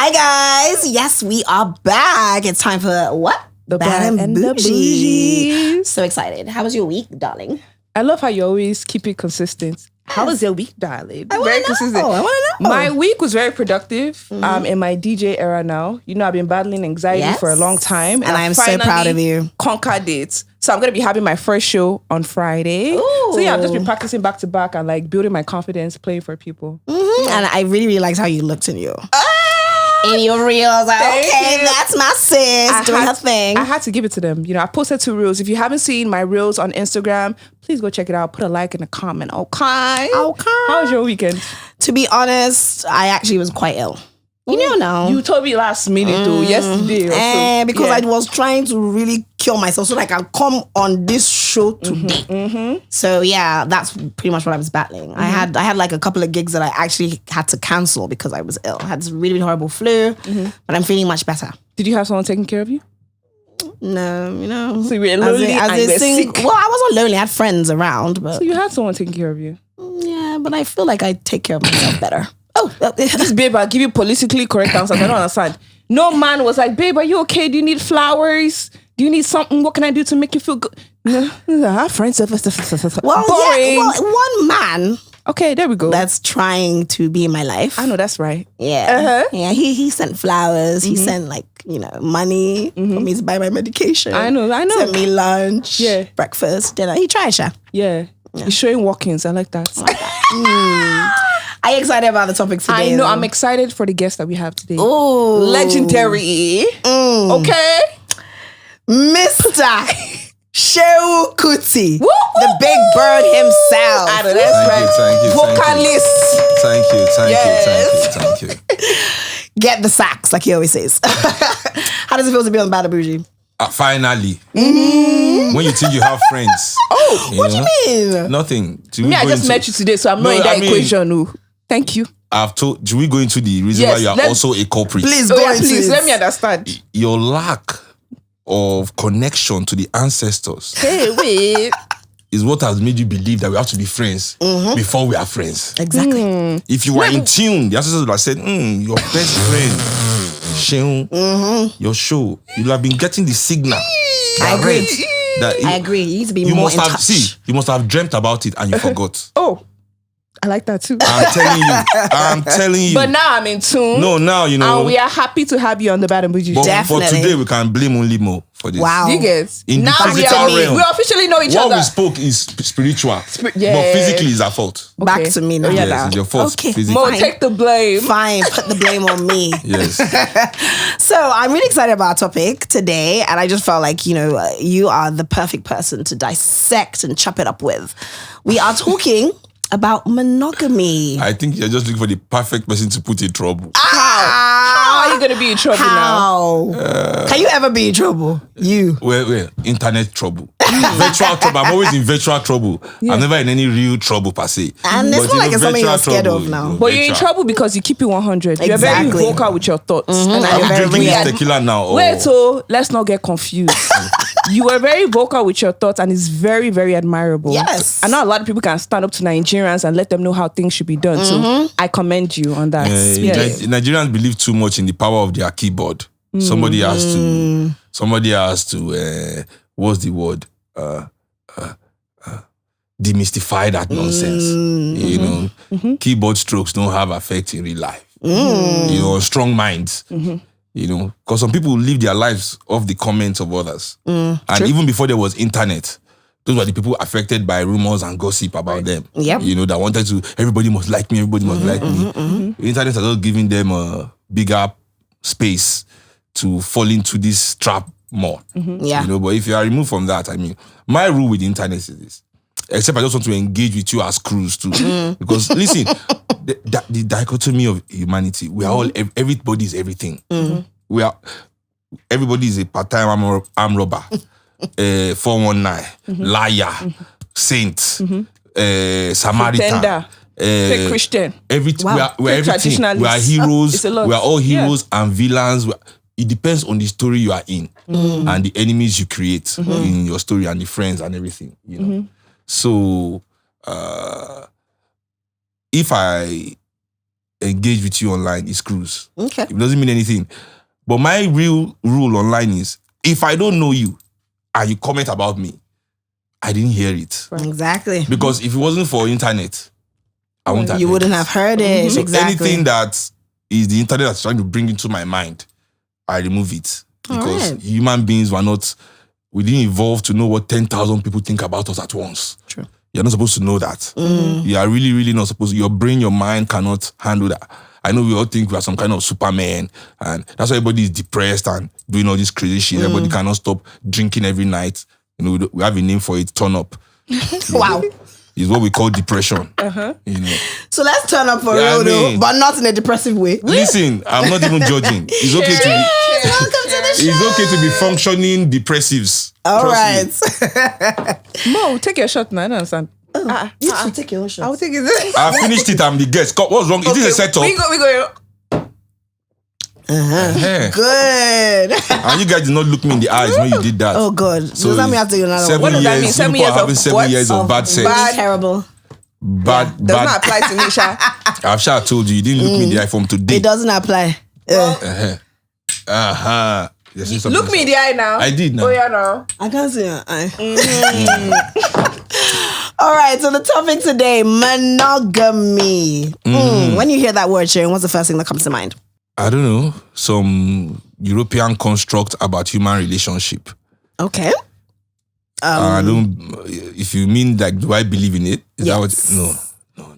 Hi guys. Yes, we are back. It's time for what? The Bad and the Boujee. So excited. How was your week, darling? I love how you always keep it consistent. How was your week, darling? I want to know. My week was very productive. In my DJ era now. You know, I've been battling anxiety for a long time. And I'm so proud of you. Conquered it. So I'm going to be having my first show on Friday. Ooh. So yeah, I've just been practicing back to back and like building my confidence, playing for people. And I really, really liked how you looked in your reels. Like, okay, that's my sis doing her thing. I had to give it to them. You know, I posted 2 reels. If you haven't seen my reels on Instagram, please go check it out. Put a like and a comment. Okay. How was your weekend? To be honest, I actually was quite ill. You know. You told me last minute though, yesterday. Or so. Because I was trying to really cure myself so that I can come on this show today. So yeah, that's pretty much what I was battling. I had like a couple of gigs that I actually had to cancel because I was ill. I had this really, really horrible flu, but I'm feeling much better. Did you have someone taking care of you? No, you know. So you were lonely sick? Well, I wasn't lonely. I had friends around. But so you had someone taking care of you? Yeah, but I feel like I take care of myself better. This babe, I'll give you politically correct answers. I don't understand. No man was like, babe, are you okay? Do you need flowers? Do you need something? What can I do to make you feel good? No, our friends. Well, boring. Yeah, one man. Okay, there we go. That's trying to be in my life. I know that's right. Yeah. Yeah, he sent flowers. He sent money for me to buy my medication. I know. Sent me lunch, breakfast, dinner. He tried, Sha. Yeah. He's showing walk-ins. I like that. Are you excited about the topic today? I know. I'm excited for the guest that we have today. Oh, legendary. Okay. Mr. Seun Kuti, the big bird himself. I know, that's right. Vocalist. Thank you. Get the sax, like he always says. How does it feel to be on Bad and Boujee? Finally. When you think you have friends. What do you mean? Nothing. I just met you today, so I'm not in that equation. No. Thank you. I've told. Should we go into the reason why you are also a culprit? Please please let me understand. Your lack of connection to the ancestors. Hey, wait. Is what has made you believe that we have to be friends before we are friends. Exactly. If you were in tune, the ancestors would have said, your best friend, Seun, your show, you'll have been getting the signal. I agree. You need to be more in touch. You must have dreamt about it and you forgot. I like that too. I'm telling you. But now I'm in tune. No, now you know. And we are happy to have you on the Bad and Boujee. Definitely. For today, we can blame only Mo for this. Wow. You guys. Now we officially know each other. What we spoke is spiritual. But physically is our fault. Back to me now. Yes, it's your fault. Okay. Mo, take the blame. Fine, put the blame on me. Yes. So I'm really excited about our topic today. And I just felt like, you are the perfect person to dissect and chop it up with. We are talking about monogamy. I think you're just looking for the perfect person to put in trouble. How are you going to be in trouble now? Can you ever be in trouble? You? Well, internet trouble. Virtual trouble. I'm always in virtual trouble. Yeah. I'm never in any real trouble per se. And it's not like it's something you're scared of now. But you're in trouble because you keep it 100. You're very vocal with your thoughts. And I'm drinking this tequila now. Wait, so let's not get confused. You were very vocal with your thoughts and it's very, very admirable. Yes. I know a lot of people can stand up to Nigerians and let them know how things should be done. So I commend you on that. Nigerians believe too much in the power of their keyboard. Somebody has to, what's the word? Demystify that nonsense. Keyboard strokes don't have effect in real life. Strong minds. Because some people live their lives off the comments of others. And even before there was internet, those were the people affected by rumors and gossip about them. Yep. That wanted to, everybody must like me, everybody must like me. The internet has just giving them a bigger space to fall into this trap more. But if you are removed from that, my rule with the internet is this. Except I just want to engage with you as crews too. Because listen, the dichotomy of humanity, we are all, everybody is everything. Everybody is a part-time arm robber, 419, liar, saint, Samaritan, fake Christian. Everything. We're everything. We are heroes. We are all heroes and villains. It depends on the story you are in and the enemies you create in your story and the friends and everything. So, if I engage with you online, it screws. Okay. It doesn't mean anything. But my real rule online is, if I don't know you and you comment about me, I didn't hear it. Exactly. Because if it wasn't for internet, I wouldn't have You heard wouldn't it. have heard it. So Exactly. anything that is the internet that's trying to bring into my mind, I remove it. Because Alright. human beings we didn't evolve to know what 10,000 people think about us at once. True. You're not supposed to know that. You are really, really not supposed to. Your brain, your mind cannot handle that. I know we all think we are some kind of Superman, and that's why everybody is depressed and doing all this crazy shit. Everybody cannot stop drinking every night. We have a name for it, turn up. Wow. It's what we call depression. You know. So let's turn up for Yeah, real, I though, mean- but not in a depressive way. Listen, I'm not even judging. It's okay to be. Welcome to the show. It's okay to be functioning depressives. All Trust me. right. Mo, take your shot now. I don't understand. You should take your own shot. I will take it. I finished it. I'm the guest. What's wrong? Is this a setup? We go. Eh. Good. And you guys did not look me in the eyes when you did that. Oh, God. So does that mean I have to do another 7 one? What does that years, mean? 7 people years are having of 7 what? years of bad sex. bad- Terrible. Bad. Does not apply to me, Sha. I've sure told you didn't look me in the eye from today. It doesn't apply. Yes, Look me in the eye now. I did now. Oh, yeah, no. I can't see your eye. All right, so the topic today, monogamy. When you hear that word, Sharon, what's the first thing that comes to mind? I don't know. Some European construct about human relationship. Okay. I don't. If you mean like, do I believe in it? Is that what? Yes. No.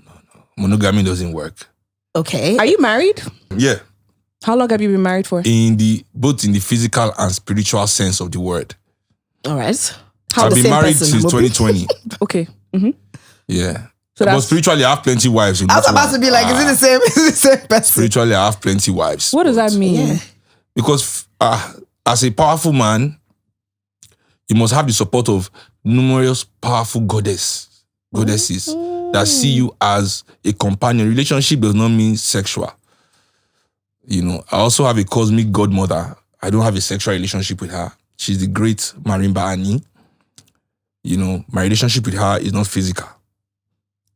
Monogamy doesn't work. Okay. Are you married? Yeah, How long have you been married for? both in the physical and spiritual sense of the word. All right. I've the been same married person, since Mobi? 2020. Okay. Yeah. So But that's- spiritually, I have plenty wives. I was about to be like, is it the same? Is it the same person? Spiritually, I have plenty wives. What does that mean? Yeah. Because as a powerful man, you must have the support of numerous powerful goddesses that see you as a companion. Relationship does not mean sexual. You know, I also have a cosmic godmother. I don't have a sexual relationship with her. She's the great Marimba Ani. You know, my relationship with her is not physical.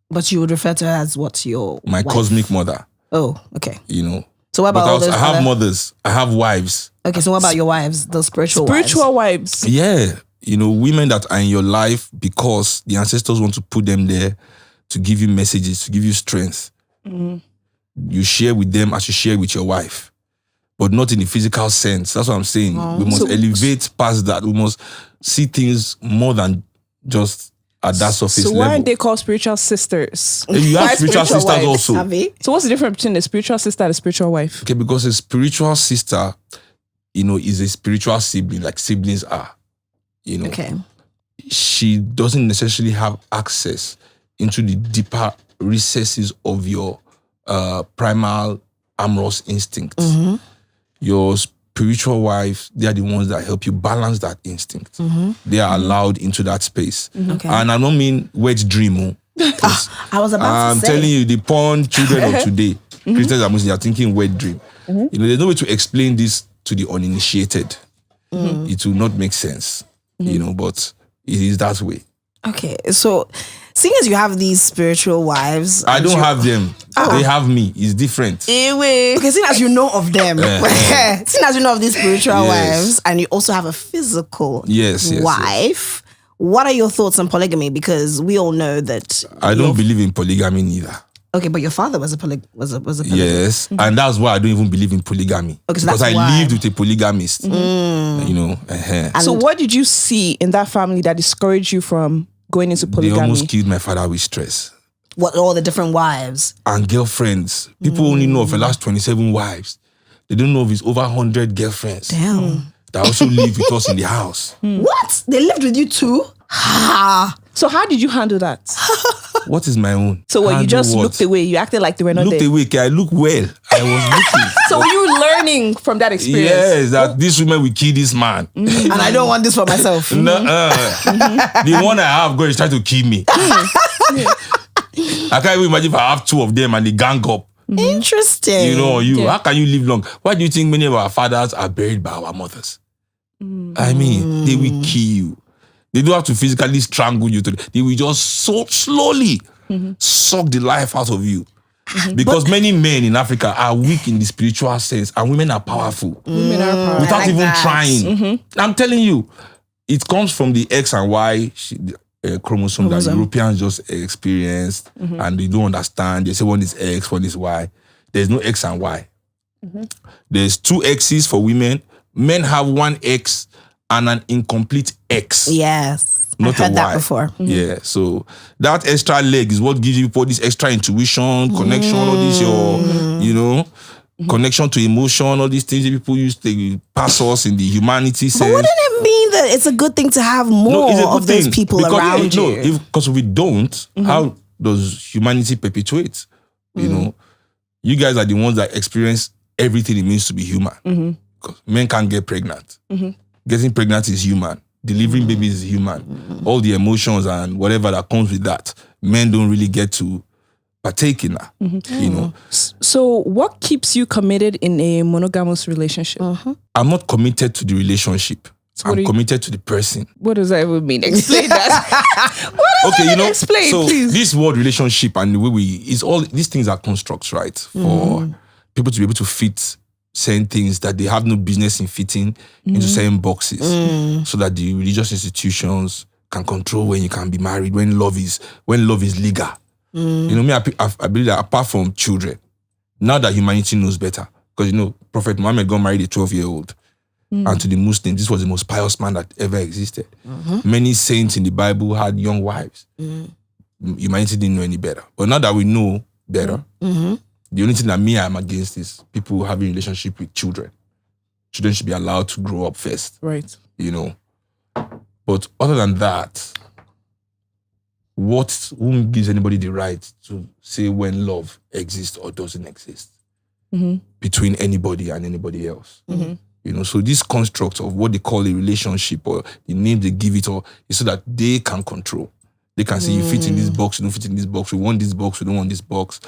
But you would refer to her as what, your My wife? cosmic mother, Oh, okay. you know. So what about But all also, those I have other- mothers. I have wives. Okay, so what about your wives, the spiritual wives? Spiritual wives. Yeah. You know, women that are in your life because the ancestors want to put them there to give you messages, to give you strength. You share with them as you share with your wife, but not in the physical sense. That's what I'm saying. We must elevate past that. We must see things more than just at that surface So why level. aren't they called spiritual sisters? And you have Why spiritual sisters wives? also. Have you? So what's the difference between a spiritual sister and a spiritual wife? Okay, because a spiritual sister, you know, is a spiritual sibling, like siblings are. You know, Okay. she doesn't necessarily have access into the deeper recesses of your primal amorous instinct. Your spiritual wife, they are the ones that help you balance that instinct. They are allowed into that space. Okay. And I don't mean wet dream. Oh. I was about I'm to say. telling you, the porn children of today, Christians and Muslims are thinking wet dream. You know, there's no way to explain this to the uninitiated. It will not make sense, you know, but it is that way. Okay, so seeing as you have these spiritual wives, I don't have them. They have me. It's different. Okay, seeing as you know of them, seeing as you know of these spiritual Yes. wives, and you also have a physical Yes, wife, what are your thoughts on polygamy? Because we all know that. I don't believe in polygamy neither. Okay, but your father was a polygamist. Yes, and that's why I don't even believe in polygamy. Okay, so because that's I why. lived with a polygamist. You know, So what did you see in that family that discouraged you from going into they polygamy? almost killed my father with stress. What, all the different wives? And girlfriends. People only know of the last 27 wives. They don't know of his over 100 girlfriends Damn. that also live with us in the house. What? They lived with you too? Ha! So how did you handle that? What is my own? So what, you Handle just what? looked away. You acted like they were not Looked there. away. Okay, I look well. I was looking. So were you learning from that experience? Yes, that this woman will kill this man. And I don't want this for myself. The one I have God is trying to kill me. I can't even imagine if I have two of them and they gang up. Interesting. You know, Yeah. how can you live long? Why do you think many of our fathers are buried by our mothers? I mean, they will kill you. They don't have to physically strangle you. They will just so slowly suck the life out of you. Because many men in Africa are weak in the spiritual sense, and women are powerful. Women are powerful. Without even that. trying. I'm telling you, it comes from the X and Y chromosome that Europeans just experienced, and they don't understand. They say one is X, one is Y. There's no X and Y. There's 2 X's for women. Men have 1 X and an incomplete X. Yes. Not I've heard a that Y. before. Yeah, so that extra leg is what gives you this extra intuition, connection, all this connection to emotion, all these things that people use to pass us in the humanity sense. But wouldn't it mean that it's a good thing to have more of those people around you? No, because we don't, how does humanity perpetuate? You know, you guys are the ones that experience everything it means to be human. Because men can't get pregnant. Getting pregnant is human. Delivering babies is human. All the emotions and whatever that comes with that, men don't really get to partake in that. You know. So what keeps you committed in a monogamous relationship? I'm not committed to the relationship. So I'm committed to the person. What does that even mean? Explain that. Explain, so please. this word relationship and the way it's all these things are constructs, right? For people to be able to fit certain things that they have no business in fitting into certain boxes, so that the religious institutions can control when you can be married, when love is legal. You know, me, I believe that apart from children, now that humanity knows better, because Prophet Muhammad got married a 12-year-old, and to the Muslims, this was the most pious man that ever existed. Many saints in the Bible had young wives. Humanity didn't know any better, but now that we know better. The only thing that I'm against is people having a relationship with children. Children should be allowed to grow up first. Right. You know. But other than that, who gives anybody the right to say when love exists or doesn't exist between anybody and anybody else? You know, so this construct of what they call a relationship or the name they give it is so that they can control. They can say you fit in this box, you don't fit in this box, we want this box, we don't want this box.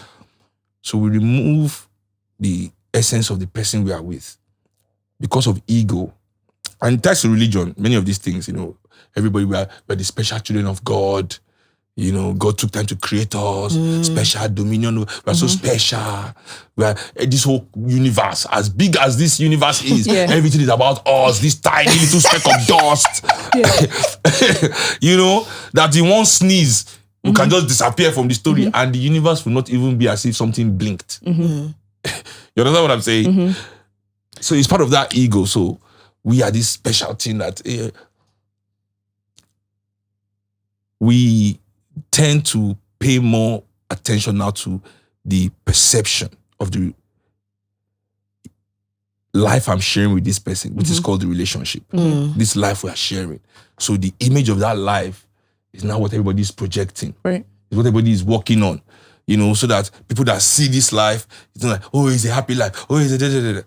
So we remove the essence of the person we are with because of ego. And that's a religion. Many of these things, everybody, we're the special children of God. God took time to create us, special dominion. We're so special. We're this whole universe, as big as this universe is, everything is about us, this tiny little speck of dust. That in one sneeze, we can just disappear from the story and the universe will not even be as if something blinked. You understand what I'm saying? So it's part of that ego. So we are this special thing that we tend to pay more attention now to the perception of the life I'm sharing with this person, which is called the relationship. This life we are sharing. So the image of that life is now what everybody is projecting. Right. It's what everybody is working on. So that people that see this life, it's not like, oh, it's a happy life. Oh, it's a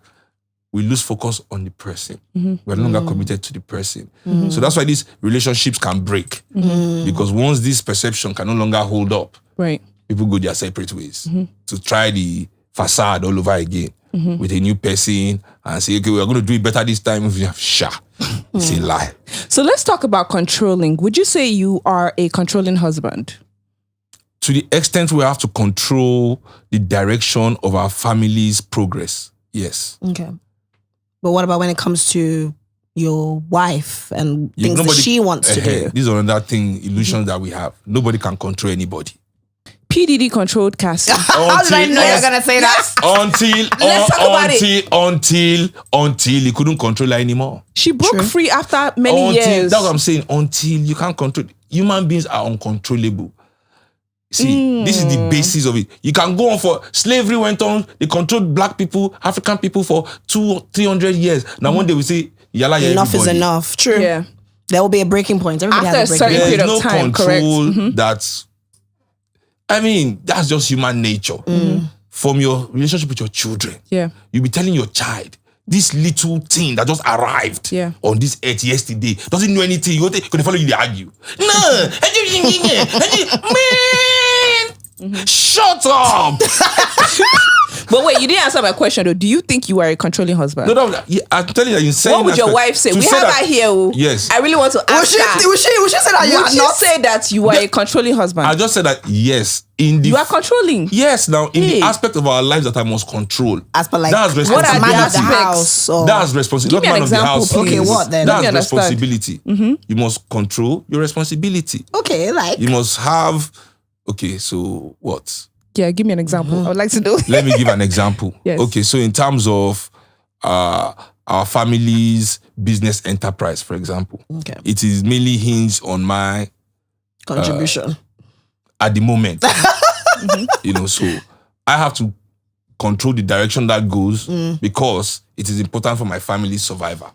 we lose focus on the person. We're no longer committed to the person. So that's why these relationships can break. Because once this perception can no longer hold up, right, people go their separate ways to try the facade all over again with a new person and say, okay, we're going to do it better this time. It's a lie. So let's talk about controlling. Would you say you are a controlling husband? To the extent we have to control the direction of our family's progress, yes. Okay. But what about when it comes to your wife and things that she wants to do? These are another thing, illusions that we have. Nobody can control anybody. P. Diddy controlled Cassie. How did I know you're going to say that? Until he couldn't control her anymore. She broke free after many years. That's what I'm saying. Until you can't control. Human beings are uncontrollable. See, this is the basis of it. You can go on for slavery went on. They controlled black people, African people for 200-300 years. Now one day we say, enough everybody. Is enough. True. Yeah. There will be a breaking point. Everybody after has a certain period There's of no time, control. Correct. That's just human nature. From your relationship with your children, you'll be telling your child, this little thing that just arrived on this earth yesterday doesn't know anything. You could follow you, they argue. No, man, shut up. But wait, you didn't answer my question though. Do you think you are a controlling husband? No, I'm telling you, what would your wife say? We have her here. Yes. I really want to ask that. Would she say that you are not? Say that you are a controlling husband? I just said that yes. You are controlling. Yes, now in the aspect of our lives that I must control. As per like that's what are man the of the house? Or... That's responsibility. Give me an Not man example, of the house. Okay, what then? That's responsibility. You must control your responsibility. Okay, like you must have. Okay, so what? Yeah, give me an example. I would like to know. Let me give an example. Yes. Okay, so in terms of our family's business enterprise, for example, it is mainly hinged on my contribution at the moment. You know, so I have to control the direction that goes because it is important for my family's survival.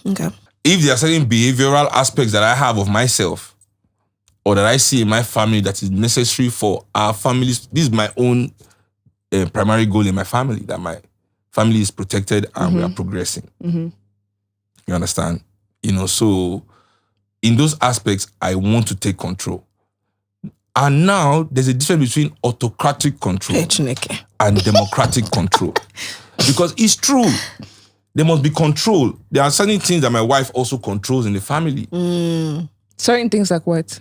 Okay. If there are certain behavioral aspects that I have of myself or that I see in my family that is necessary for our families, this is my own primary goal in my family, that my family is protected and we are progressing. You understand? You know, so in those aspects, I want to take control. And now there's a difference between autocratic control and democratic control. Because it's true. There must be control. There are certain things that my wife also controls in the family. Certain things like what?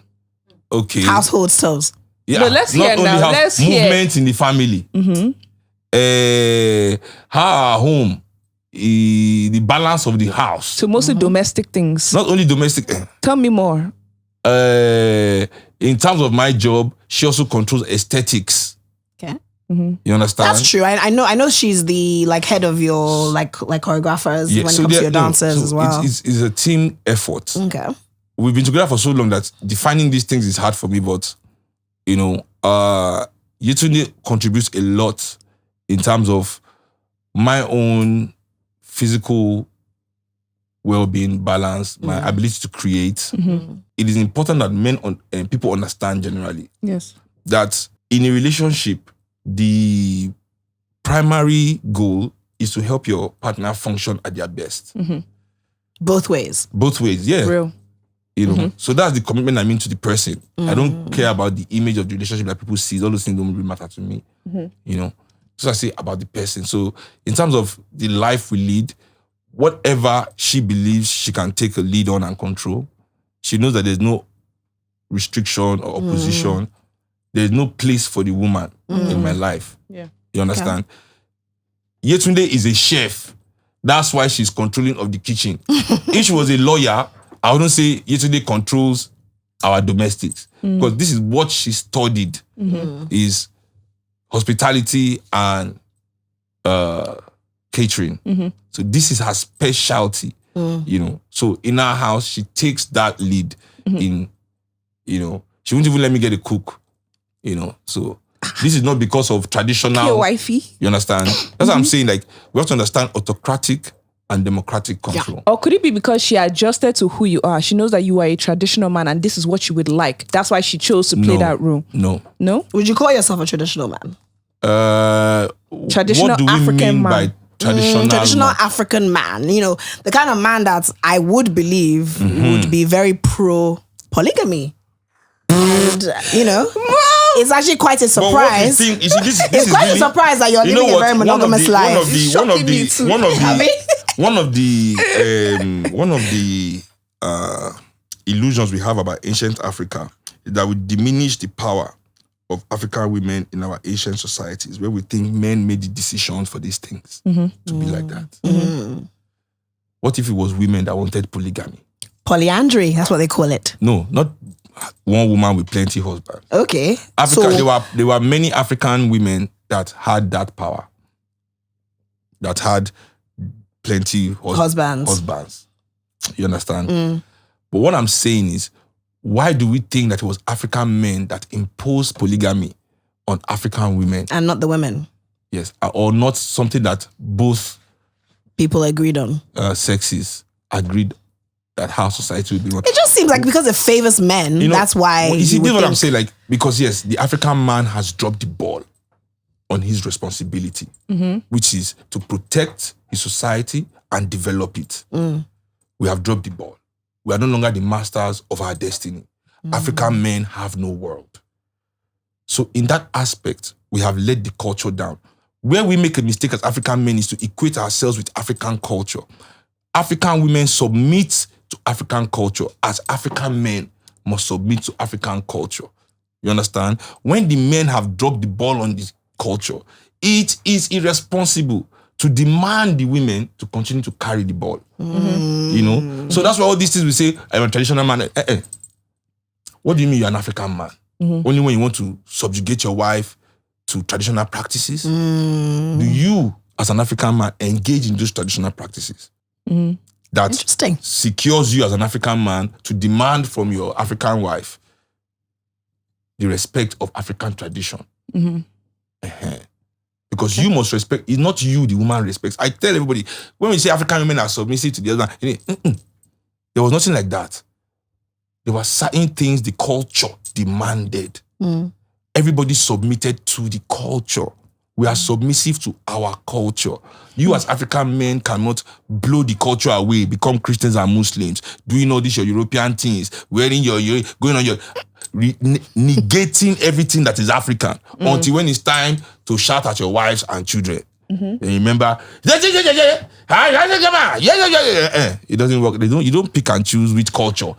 Okay. Household stuff. Yeah. No, let's hear now. Let's hear. Movement in the family. How our home, the balance of the house. So mostly domestic things. Not only domestic. Tell me more. In terms of my job, she also controls aesthetics. Okay. You understand? That's true. I know she's the like head of your like choreographers when it comes to your dancers as well. It's a team effort. Okay. We've been together for so long that defining these things is hard for me, but you know, Yetunde contributes a lot in terms of my own physical well-being, balance, my ability to create. It is important that men and people understand generally that in a relationship, the primary goal is to help your partner function at their best. Both ways. Both ways, yeah. Real. You know, so that's the commitment I mean to the person. I don't care about the image of the relationship that people see. All those things don't really matter to me. You know, so I say about the person. So in terms of the life we lead, whatever she believes she can take a lead on and control, she knows that there's no restriction or opposition. There's no place for the woman in my life. Yeah. You understand? Yetunde is a chef. That's why she's controlling of the kitchen. If she was a lawyer, I wouldn't say Yetunde controls our domestics. Because this is what she studied, is hospitality and catering. So this is her specialty, you know. So in our house, she takes that lead in, you know, she won't even let me get a cook, you know. So this is not because of traditional. Your wifey. You understand? That's what I'm saying. Like, we have to understand autocratic and democratic control. Or could it be because she adjusted to who you are? She knows that you are a traditional man and this is what you would like. That's why she chose to play that role. No. Would you call yourself a traditional man? Traditional what do we African mean man. by traditional man? African man. You know, the kind of man that I would believe would be very pro polygamy. And, you know, it's actually quite a surprise. It's quite a surprise that you're living a very monogamous life. One of the illusions we have about ancient Africa is that we diminish the power of African women in our ancient societies, where we think men made the decisions for these things to be like that. What if it was women that wanted polygamy? Polyandry, that's what they call it. No, not one woman with plenty husbands. Okay. There were many African women that had that power, that had plenty husbands. You understand? But what I'm saying is, why do we think that it was African men that imposed polygamy on African women? And not the women. Yes. Or not something that both people agreed on. Sexes agreed that how society would be run. It just seems like because it favors men, you know, that's why. You see, this is what I'm saying. Like, because yes, the African man has dropped the ball on his responsibility, which is to protect his society and develop it. We have dropped the ball. We are no longer the masters of our destiny. African men have no world. So in that aspect, we have let the culture down. where we make a mistake as African men is to equate ourselves with African culture. African women submit to African culture as African men must submit to African culture. You understand? When the men have dropped the ball on this culture, it is irresponsible to demand the women to continue to carry the ball. You know? So that's why all these things we say, I'm a traditional man. What do you mean you're an African man? Only when you want to subjugate your wife to traditional practices? Do you, as an African man, engage in those traditional practices? That Interesting. secures you as an African man to demand from your African wife the respect of African tradition. Because you must respect, it's not you the woman respects. I tell everybody, when we say African women are submissive to the husband, there was nothing like that. There were certain things the culture demanded. Everybody submitted to the culture. We are submissive to our culture. You as African men cannot blow the culture away, become Christians and Muslims, doing all these your European things, wearing your going on your negating everything that is African until when it's time to shout at your wives and children. And remember, it doesn't work. You don't pick and choose which culture.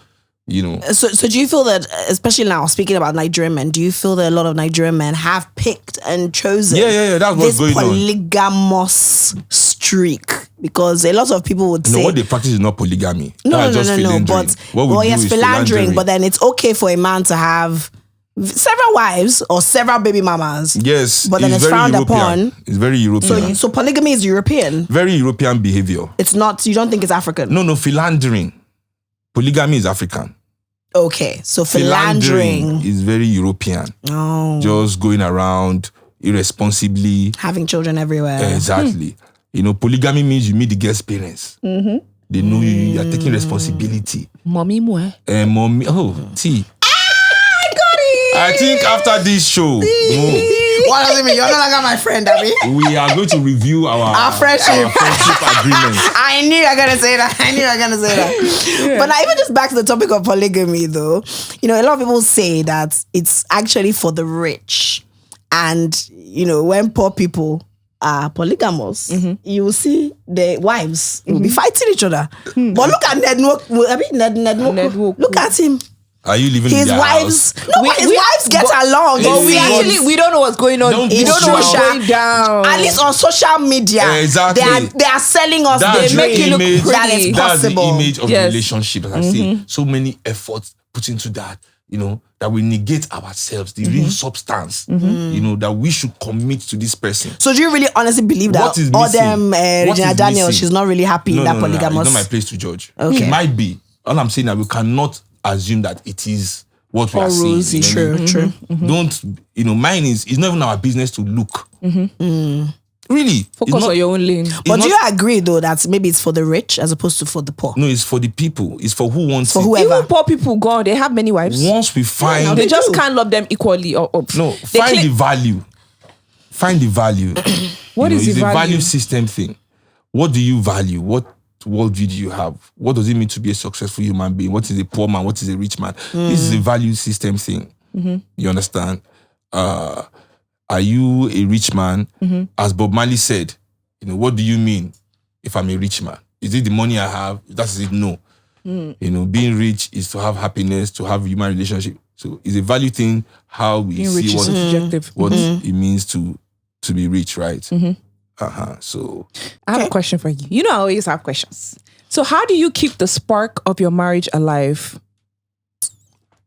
You know. So do you feel that, especially now, speaking about Nigerian men, do you feel that a lot of Nigerian men have picked and chosen that's what's going this polygamous streak? Because a lot of people would say... No, what they practice is not polygamy. No. But, philandering. But then it's okay for a man to have several wives or several baby mamas. Yes. But then it's frowned upon. It's very European. So polygamy is European. Very European behavior. It's not... You don't think it's African? No, philandering. Polygamy is African. Okay, so philandering is very European. Oh. Just going around irresponsibly. Having children everywhere. Exactly. You know, polygamy means you meet the girl's parents. They know you are taking responsibility. Mommy, moi. Mommy, see. I got it! I think after this show, what does it mean? You're no longer my friend, Abby. We are going to review our friendship agreement. I knew you were going to say that. But now, even just back to the topic of polygamy, though, you know, a lot of people say that it's actually for the rich. And, you know, when poor people are polygamous, you will see the wives will be fighting each other. But look at Ned Nwoko. Look at him. Are you living his in their wives? house? No, his wives get along. But we don't know what's going on. We don't know what's going down. At least on social media, exactly. They are selling us. They make you look pretty. That is that's the possible. image of the relationship. As I see so many efforts put into that, you know, that we negate ourselves, the real substance, you know, that we should commit to this person. So do you really honestly believe that? What is Or missing? them Regina Daniel, she's not really happy in that polygamous? It's not my place to judge. Okay. It might be. All I'm saying that we cannot assume that it is what we are seeing. Rosy. True. Don't, you know, mine is, it's not even our business to look. Really. Focus on your own lane. But do you agree, though, that maybe it's for the rich as opposed to for the poor? No, it's for the people. It's for who wants For it. whoever. Even poor people go, they have many wives. Once we find... They just can't love them equally. No, find the value. Find the value. What is it's the a value? value system thing. What do you value? What worldview do you have? What does it mean to be a successful human being? What is a poor man? What is a rich man? This is a value system thing. You understand? Are you a rich man? As Bob Marley said, you know, what do you mean if I'm a rich man? Is it the money I have? That's it, no. You know, being rich is to have happiness, to have human relationship. So it's a value thing, how we Being see rich is subjective. what it means to be rich, right? So I have a question for you. You know, I always have questions. So how do you keep the spark of your marriage alive?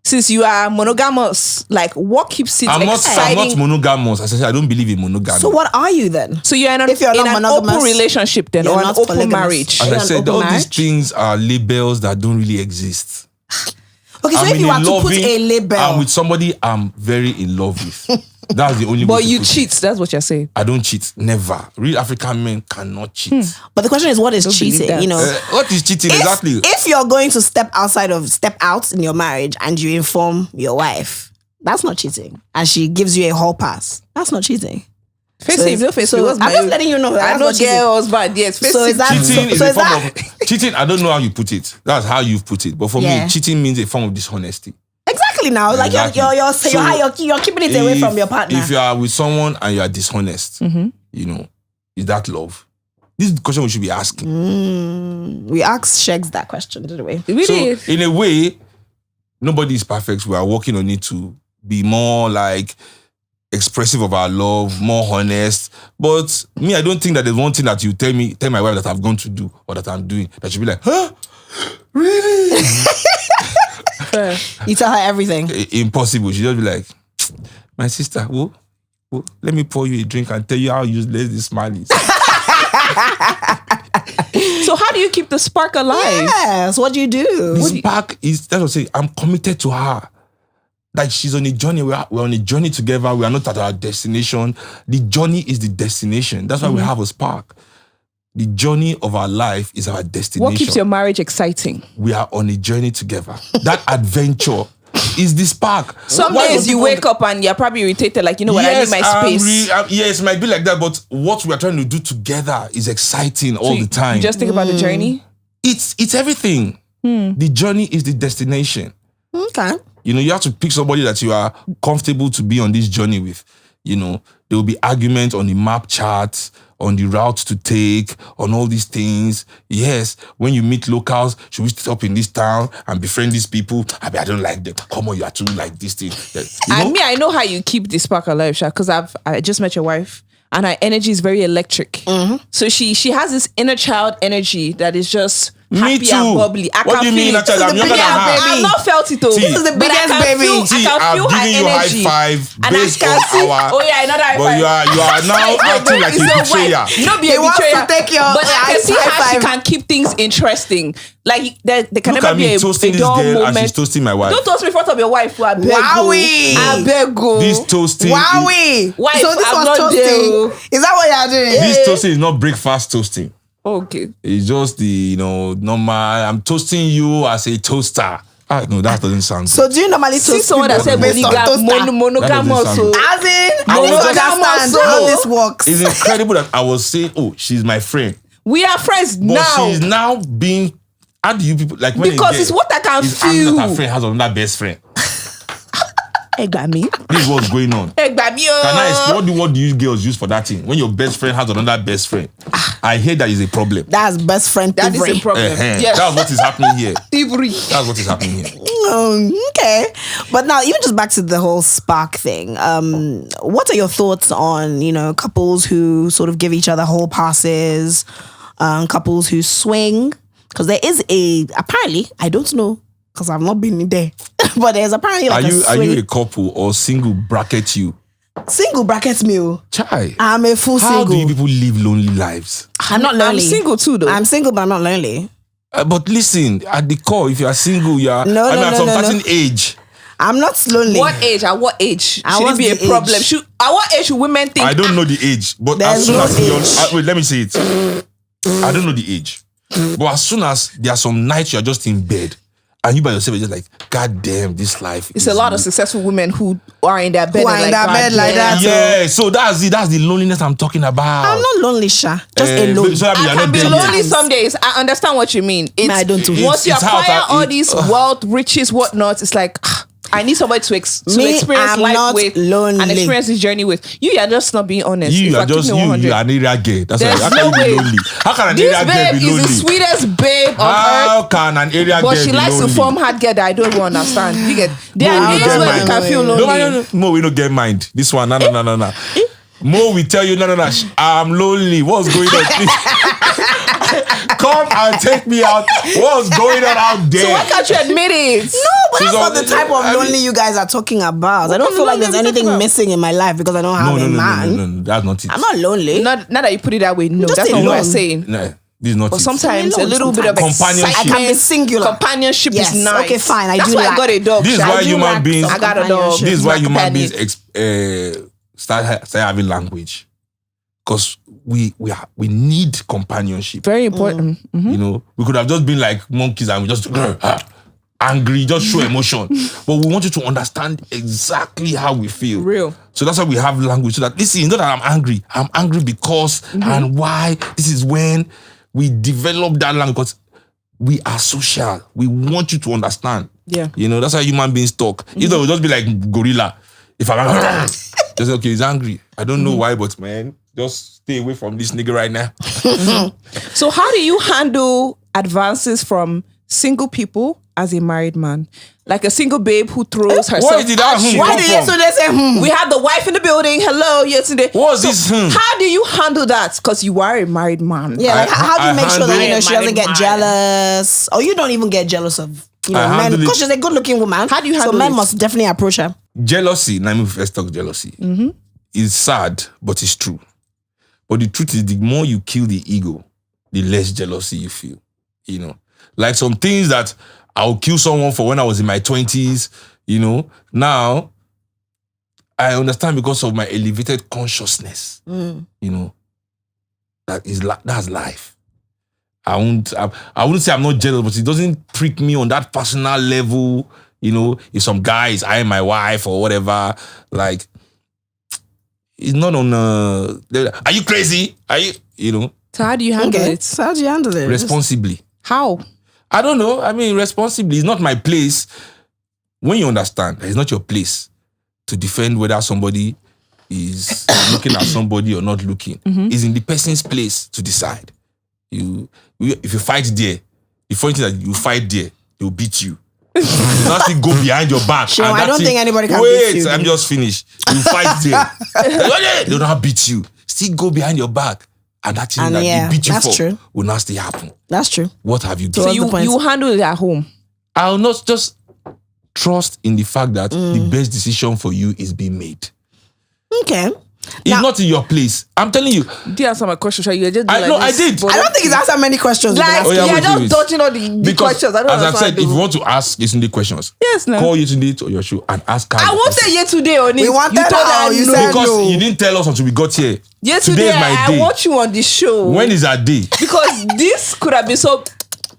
Since you are monogamous, like what keeps it exciting? I'm not monogamous. As I said, I don't believe in monogamy. So what are you then? So you're in If you're not an monogamous, open relationship then, you're or an not open polygamous. marriage? As I An said, open all marriage? these things are labels that don't really exist. Okay, so if you were to put a label... I'm with somebody I'm very in love with. That's the only way But to you put cheat, that's what you're saying. I don't cheat. Never. Real African men cannot cheat. But the question is, what is Don't believe cheating? that. You know, What is cheating exactly? if you're going to step out in your marriage and you inform your wife, that's not cheating. And she gives you a hall pass, that's not cheating. Face it, no face it. I'm just letting you know. I know girls, but yes, face So it. is that Cheating is so a is form that of cheating. I don't know how you put it. That's how you've put it. But for me, cheating means a form of dishonesty. exactly? exactly now. Like you're keeping it away from your partner. If you are with someone and you are dishonest, you know, is that love? This is the question we should be asking. We asked Shegs that question, didn't we? Really? So in a way, nobody is perfect. We are working on it to be more like expressive of our love, more honest. But me, I don't think that there's one thing that you tell my wife that I've gone to do or that I'm doing that she'll be like, huh? Really? You tell her everything. Impossible. She'll just be like, my sister, let me pour you a drink and tell you how useless this smile is. So how do you keep the spark alive? Yes, what do you do? The spark is, that's what I'm saying, I'm committed to her. Like she's on a journey. We're on a journey together. We are not at our destination. The journey is the destination. That's why we have a spark. The journey of our life is our destination. What keeps your marriage exciting? We are on a journey together. That adventure is the spark. Some days you wake up and you're probably irritated, like, you know what, I need my space. Yes, it might be like that, but what we are trying to do together is exciting all the time. You just think about the journey? It's everything. The journey is the destination. Okay. You know, you have to pick somebody that you are comfortable to be on this journey with. You know, there will be arguments on the map chart, on the route to take, on all these things. Yes, when you meet locals, should we stop in this town and befriend these people? I don't like them. Come on, you are too like this thing. You know? I know how you keep the spark alive, Sha, because I just met your wife and her energy is very electric. So she has this inner child energy that is just happy and bubbly. What do you mean, inner child? I'm younger than her. I've not felt it though. This is the biggest baby. I can feel her energy. You high five based on our. Oh yeah, another high five. But you are now acting like a betrayer. No, be a betrayer. But I can see how she can keep things interesting. Like there can never be a dull moment. And she's toasting my wife. Don't toast me in front of your wife. I beg you. This toasting. Wowie. Wife, so this was toasting. Is that what you're doing? This toasting is not breakfast toasting. Okay. It's just the, normal, I'm toasting you as a toaster. No, that doesn't sound good. So do you normally toast someone that said monogamous? As in, I don't understand how this works. It's incredible that I was saying, she's my friend. We are friends but now. She's now being, how do you people, like when because it's what I can That feel. her friend has another best friend. Egbami. This is what's going on. Egbami. Can I explain what do you girls use for that thing? When your best friend has another best friend, I hear that is a problem. That's best friend. That is a problem. Yes. That's what is happening here. That's what is happening here. Okay, but now even just back to the whole spark thing. What are your thoughts on couples who sort of give each other whole passes, couples who swing? Because there is apparently, I don't know because I've not been in there, but there's apparently like are you a couple or single bracket you? Single bracket me. Chai. I'm a full single. How do you people live lonely lives? I'm not lonely. I'm single too though. I'm single but I'm not lonely. But listen, at the core, if you are single, you are at some certain age. I'm not lonely. What age? At what age? Should it be a problem? At what age should women think? I don't know the age, but there's as soon as wait, let me say it. I don't know the age, but as soon as there are some nights you are just in bed and you by yourself are just like, God damn, this life. It's a lot of successful women who are in their bed. Like that. Yeah, so that's the loneliness I'm talking about. I'm not lonely, Sha. Just alone. So I can be lonely some days. I understand what you mean. I don't do it. Once you acquire all these wealth, riches, whatnot, it's like I need somebody to experience life with lonely. and experience this journey with. You are just not being honest. You are just you are an area gay. That's why. How can you be lonely? How can an this area girl be lonely? This babe is the sweetest babe on earth. How can an area girl be lonely? But she likes to form hard girl that I don't understand. You get there are days where you can feel lonely. No, we don't get mind. This one, no. Mo, we tell you, no, I'm lonely. What's going on? Come and take me out. What's going on out there? So why can't you admit it? No, but that's not the type of lonely you guys are talking about. I don't feel like there's anything missing in my life because I don't have a man. No, that's not it. I'm not lonely. Not that you put it that way. No, that's not what I'm saying. No. This is not but sometimes a little bit of companionship. I can be singular. Companionship is nice. Okay, fine. I got a dog. This is why human beings. I got a dog. This is why human beings start having language, because we need companionship. Very important. Mm-hmm. We could have just been like monkeys and we just angry, just show emotion. But we want you to understand exactly how we feel. Real. So that's why we have language. So that listen, not that I'm angry because and why. This is when we develop that language, because we are social. We want you to understand. Yeah. You know, that's how human beings talk. Either we'll just be like gorilla. If I'm just okay, he's angry. I don't know why, but man, just stay away from this nigga right now. So how do you handle advances from single people as a married man? Like a single babe who throws herself. Why did that Why did yesterday say We have the wife in the building. Hello, yesterday. What's this? How do you handle that? Because you are a married man. Yeah, like how do you make sure that she doesn't get married jealous? Or you don't even get jealous of men because she's a good looking woman. How do you handle So men it? must definitely approach her. Jealousy, let me first talk jealousy. It's sad, but it's true. But the truth is, the more you kill the ego, the less jealousy you feel. You know, like some things that I'll kill someone for when I was in my 20s, you know, now I understand because of my elevated consciousness, you know, that's life. I wouldn't say I'm not jealous, but it doesn't prick me on that personal level. You know, if some guy is eyeing my wife or whatever, like, it's not on are you crazy? Are you know? So how do you handle it? So how do you handle it? Responsibly. How? I don't know. I mean, responsibly. It's not my place. When you understand, it's not your place to defend whether somebody is looking at somebody or not looking. It's in the person's place to decide. If you fight there, the funny thing is that you fight there, they'll beat you. Nothing go behind your back. Sure, and I don't think anybody can wait, beat you. I'm just finished. You fight there. They'll not beat you. Still go behind your back. And that thing that they beat you for true. will not still happen. That's true. What have you done? So you handle it at home. I'll not just trust in the fact that the best decision for you is being made. Okay. It's not in your place. I'm telling you. Did you answer my question? Sure, you just I did. I don't think it's answered many questions. Like, Oh, yeah, you're wait, just wait. dodging all the questions. I don't as I understand. said, if you want to ask Yetunde questions, Yes, no. call Yetunde to your show and ask her. I won't say yet today on it. We wanted you told how her you no. said because no. you didn't tell us until we got here. Yes, Today today is my day. I want you on the show. When is our day? Because this could have been so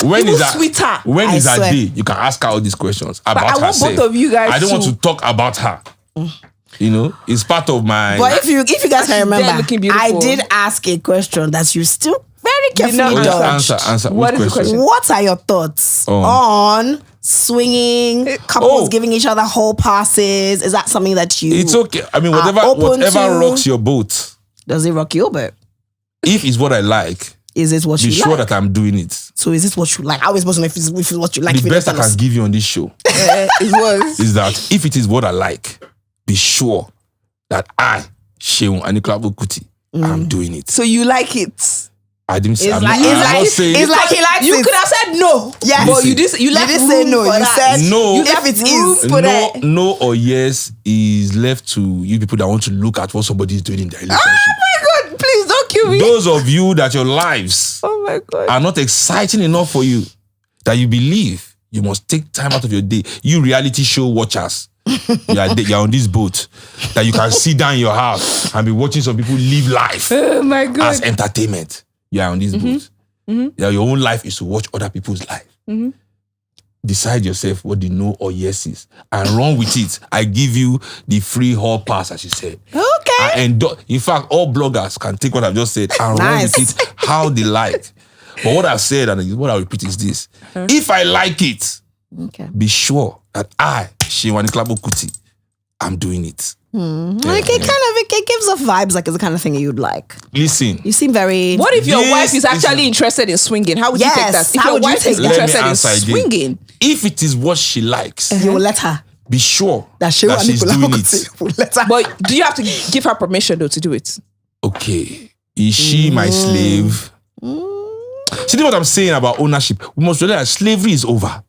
When even is our sweeter. When I is our swear. day? You can ask her all these questions about I want herself. both of you guys I don't want to- to talk about her. You know, it's part of my. But if you guys can remember, There looking beautiful. I did ask a question that you still very Did not carefully answer. dodged. answer. What Which is the question? What are your thoughts on swinging, couples giving each other whole passes? Is that something that you... It's okay. I mean, open whatever to- rocks your boat. Does it rock your boat? If it's what I like, Is it what be you sure like? that I'm doing it. So is this what you like? How are we supposed to know if it's what you like? The if you best I don't tell can us? give you on this show It was. is that if it is what I like, be sure that I, Seun Kuti, I'm doing it. So you like it? I didn't say. It's I'm like, not, it's I'm like, not saying. it's like he likes You it. could have said no. Yes. But you did. You left didn't say room no. for You that. said No. You if left it room is. for that. no or yes is left to you people that want to look at what somebody is doing in their relationship. Oh my God! Please don't kill me. Those of you that your lives Oh my God! are not exciting enough for you, that you believe you must take time out of your day. You reality show watchers, you're on this boat that you can sit down in your house and be watching some people live life Oh my God! as entertainment. You are on this boat. Yeah, your own life is to watch other people's life. Decide yourself what the no or yes is and run with it. I give you the free hall pass, as you said. Okay. In fact, all bloggers can take what I've just said and run with it how they like. But what I've said and what I'll repeat is this. If I like it, Okay. be sure that I, Seun Kuti, I'm doing it. Like it gives off vibes like it's the kind of thing you'd like. Listen, You seem very... What if your This wife is actually is- interested in swinging? How would you take Yes, that? If how your would you wife take is that? let me interested in answer again. swinging, If it is what she likes, You will let her. be sure That that she's doing it. Will let her. but do you have to give her permission though to do it? Okay, is she my slave? See what I'm saying about ownership? We must realize slavery is over.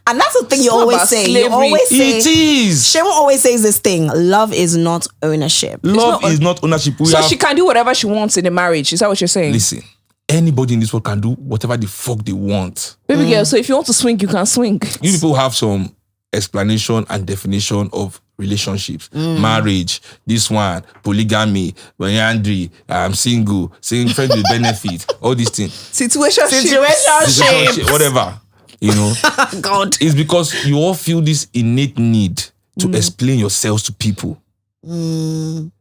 And that's the thing you It's not always about say. slavery. You always say... It is. Shemun always says this thing. Love is not ownership. Love is not ownership. We So have- she can do whatever she wants in a marriage. Is that what you're saying? Listen, anybody in this world can do whatever the fuck they want. Baby girl, so if you want to swing, you can swing. You people have some explanation and definition of relationships, marriage, this one, polygamy, polyandry, I'm single, friends with benefit, all these things. Situationship. Whatever, you know. God. It's because you all feel this innate need to explain yourselves to people. Me,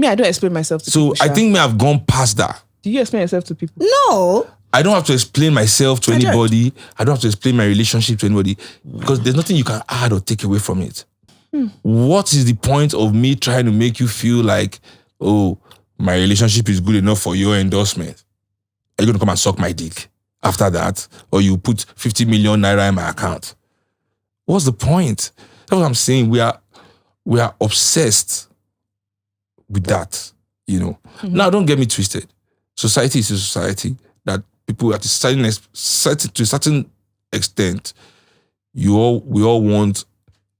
I don't explain myself to So people. I Sha. think me have gone past that. Do you explain yourself to people? No. I don't have to explain myself to anybody. I don't have to explain my relationship to anybody because there's nothing you can add or take away from it. What is the point of me trying to make you feel like, oh, my relationship is good enough for your endorsement? Are you going to come and suck my dick after that? Or you put 50 million naira in my account? What's the point? That's what I'm saying. We are obsessed with that, you know. Now, don't get me twisted. Society is a society that people to a certain extent, we all want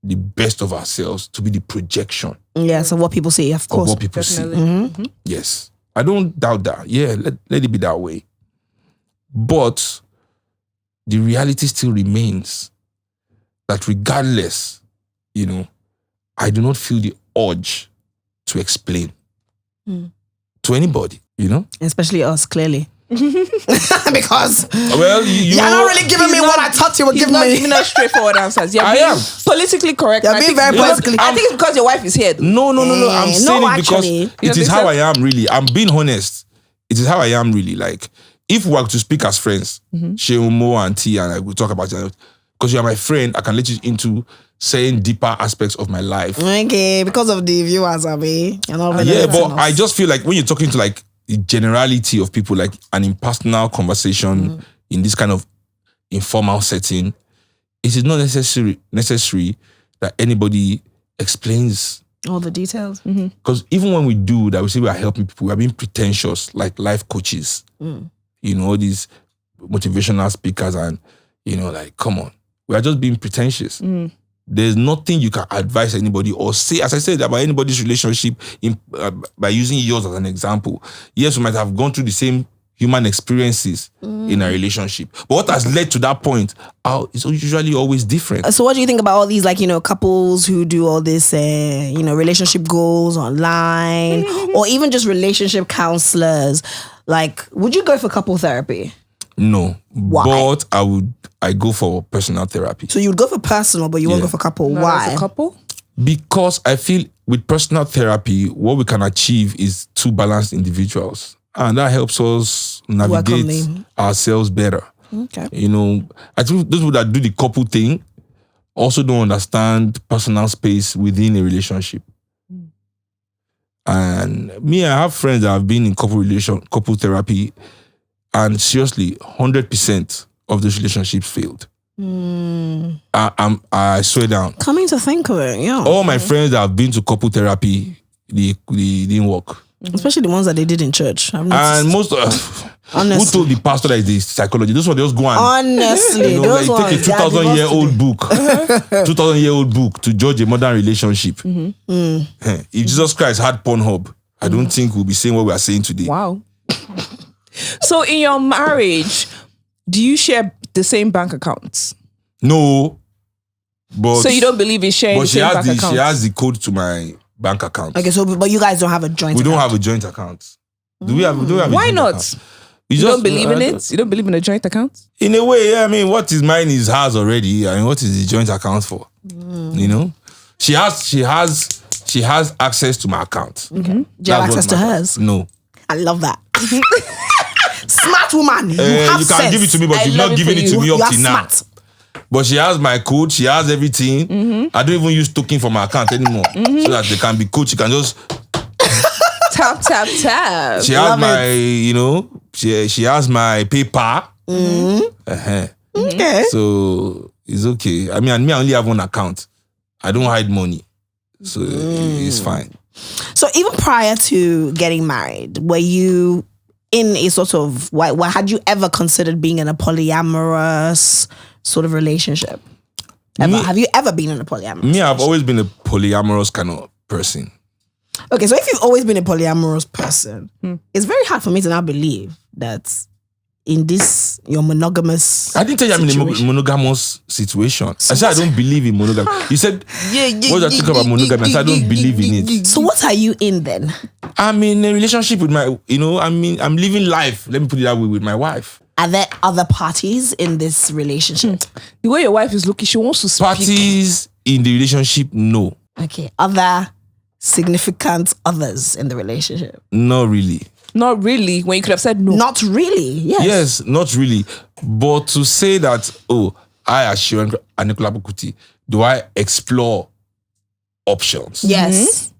the best of ourselves to be the projection. Yeah, so what people see, of course. Of what people see. Yes. I don't doubt that. Yeah, let it be that way. But the reality still remains that regardless, you know, I do not feel the urge to explain to anybody, you know? Especially us, clearly. Because well, you're not really giving me what I thought you were giving me. Giving us straightforward answers. You're being politically correct. You're being very politically correct. I think it's because your wife is here. No. I'm saying it because it is how I am really. I'm being honest. It is how I am really. Like, if we were to speak as friends, Seun, Mo, and T, and I will talk about it, because you are my friend, I can let you into saying deeper aspects of my life. Okay, because of the viewers, Abi. Yeah, but I just feel like when you're talking to like the generality of people, like an impersonal conversation in this kind of informal setting, it is not necessary that anybody explains all the details. Because even when we do that, we say we are helping people, we are being pretentious, like life coaches. You know, all these motivational speakers and, you know, like, come on. We are just being pretentious. There's nothing you can advise anybody or say, as I said, about anybody's relationship by using yours as an example. Yes, we might have gone through the same human experiences in a relationship. But what has led to that point is usually always different. So what do you think about all these, like, you know, couples who do all this, you know, relationship goals online or even just relationship counselors? Like, would you go for couple therapy? No. Why? But I go for personal therapy. So you would go for personal, but you won't go for couple. Why? For couple? Because I feel with personal therapy, what we can achieve is two balanced individuals. And that helps us navigate ourselves better. Okay. You know, I think those people that do the couple thing also don't understand personal space within a relationship. And me, I have friends that have been in couple therapy, and seriously, 100% of those relationships failed. I swear down. Coming to think of it, yeah. All my friends that have been to couple therapy, they didn't work. Especially the ones that they did in church. And most who told the pastor that is the psychology? Those ones just go and honestly, those like take a 2,000-year-old book, 2,000-year-old book to judge a modern relationship. If Jesus Christ had Pornhub, I don't think we'll be saying what we are saying today. Wow. So in your marriage, do you share the same bank accounts? No, but so you don't believe in sharing the same bank accounts? She has the code to my bank account. Okay, so but you guys don't have a joint account? We don't have a joint account. Do we have Why a joint not? account? You don't believe in it? You don't believe in a joint account? In a way, yeah. I mean, what is mine is hers already. I mean, what is the joint account for? You know? She has access to my account. Okay. Do you have access to hers? No. I love that. Smart woman. You have you can sense. give it to me, but you've not given it to me up till now. But she has my code, she has everything. I don't even use token for my account anymore. So that they can be coached. She can just tap. She has my, you know, she has my PayPal. Okay. So it's okay. I mean, I only have one account. I don't hide money. So it's fine. So even prior to getting married, were you in a sort of, had you ever considered being in a polyamorous sort of relationship? Have you ever been in a polyamorous relationship? I've always been a polyamorous kind of person. Okay, so if you've always been a polyamorous person, it's very hard for me to now believe that in this, your monogamous I didn't tell you I'm in a monogamous situation. So I said I don't believe in monogamy. You said, what do you think about monogamy? I said I don't believe in it. So what are you in then? I'm in a relationship with my, you know, I'm living life. Let me put it that way, with my wife. Are there other parties in this relationship? The way your wife is looking, she wants to speak. Parties in the relationship, no. Okay, other significant others in the relationship? Not really. Not really, when you could have said no. Not really. Yes. Yes, not really. But to say that, I as Seun and Kuti, do I explore options? Yes.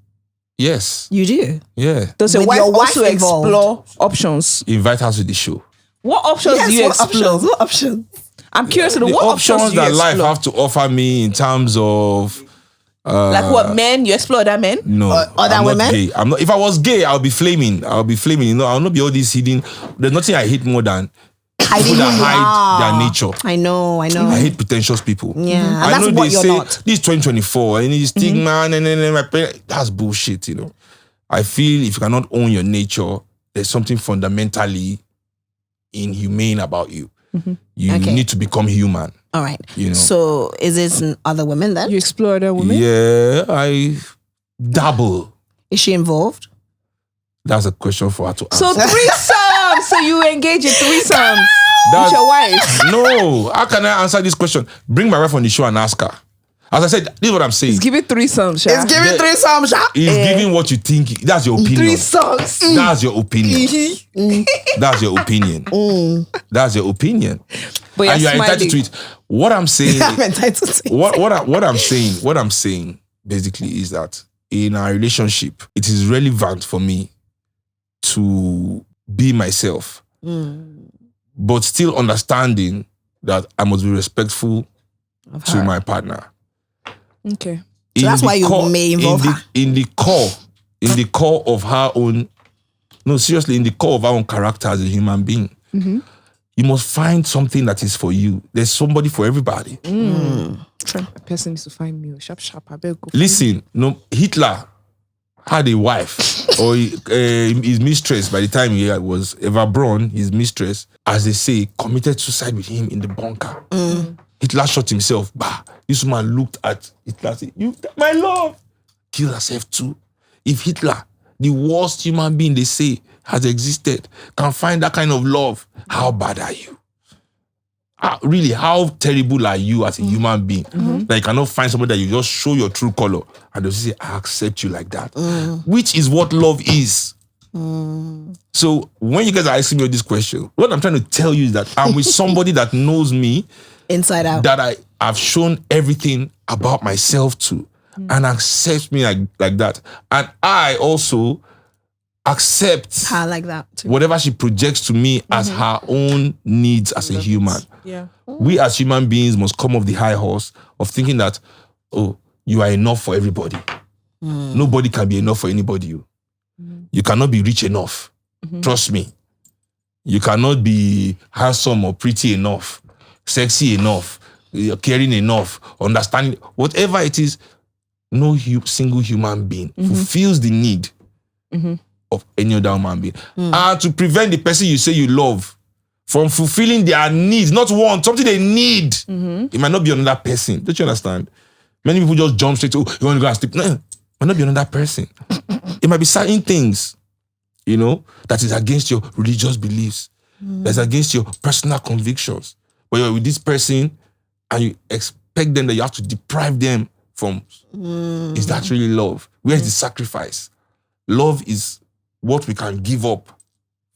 Yes. You do. Yeah. Does your With wife your wife also involved. explore options? Invite her to the show. What options Yes, do you what explore? options? What options? I'm curious to know The what options do you that life explore? have to offer me in terms of Like what, men? You explore other men? no, other I'm women? not gay. I'm not. If I was gay, I'll be flaming. You know, I'll not be all this hidden. There's nothing I hate more than people that hide their nature. I know. I hate pretentious people. Yeah, and I that's know what they you're say not. this 2024 and this stigma and my parents. That's bullshit. You know, I feel if you cannot own your nature, there's something fundamentally inhumane about you. You need to become human. All right. You know. So is this other women then? You explore other women? Yeah, I dabble. Is she involved? That's a question for her to answer. So threesomes. So you engage in threesomes with your wife. No, how can I answer this question? Bring my wife on the show and ask her. As I said, this is what I'm saying. Give it threesomes, Sha. It's giving threesomes. It's giving what you think. That's your opinion. Threesomes. That's your opinion. That's your opinion. That's your opinion. But And you you're are entitled to smiling. it. What I'm saying, I'm entitled to it. what I'm saying basically is that in our relationship, it is relevant for me to be myself, but still understanding that I must be respectful to my partner. Okay. So that's why you may involve her. In the core of her own, no, seriously, in the core of her own character as a human being. You must find something that is for you. There's somebody for everybody. True. A person needs to find me. Sharp. I better go. Listen, no, Hitler had a wife or his mistress by the time he was ever born, his mistress, as they say, committed suicide with him in the bunker. Hitler shot himself. Bah. This woman looked at Hitler and said, "You, my love," killed herself too. If Hitler, the worst human being they say has existed, can find that kind of love, how bad are you? Really, how terrible are you as a human being? That you cannot find somebody that you just show your true color and they'll say, "I accept you like that." Which is what love is. So when you guys are asking me this question, what I'm trying to tell you is that I'm with somebody that knows me Inside out. that I have shown everything about myself to and accepts me like that. And I also accept I like that too. whatever she projects to me as her own needs as a human. Yeah. We as human beings must come off the high horse of thinking that, oh, you are enough for everybody. Nobody can be enough for anybody. You cannot be rich enough. Trust me. You cannot be handsome or pretty enough, sexy enough, caring enough, understanding. Whatever it is, no single human being fulfills the need of any other human being. And to prevent the person you say you love from fulfilling their needs, not want, something they need. It might not be another person. Don't you understand? Many people just jump straight to, "Oh, you want to go and sleep?" No, it might not be another person. It might be certain things, you know, that is against your religious beliefs. That's against your personal convictions. But you're with this person and you expect them that you have to deprive them from. Is that really love? Where's the sacrifice? Love is what we can give up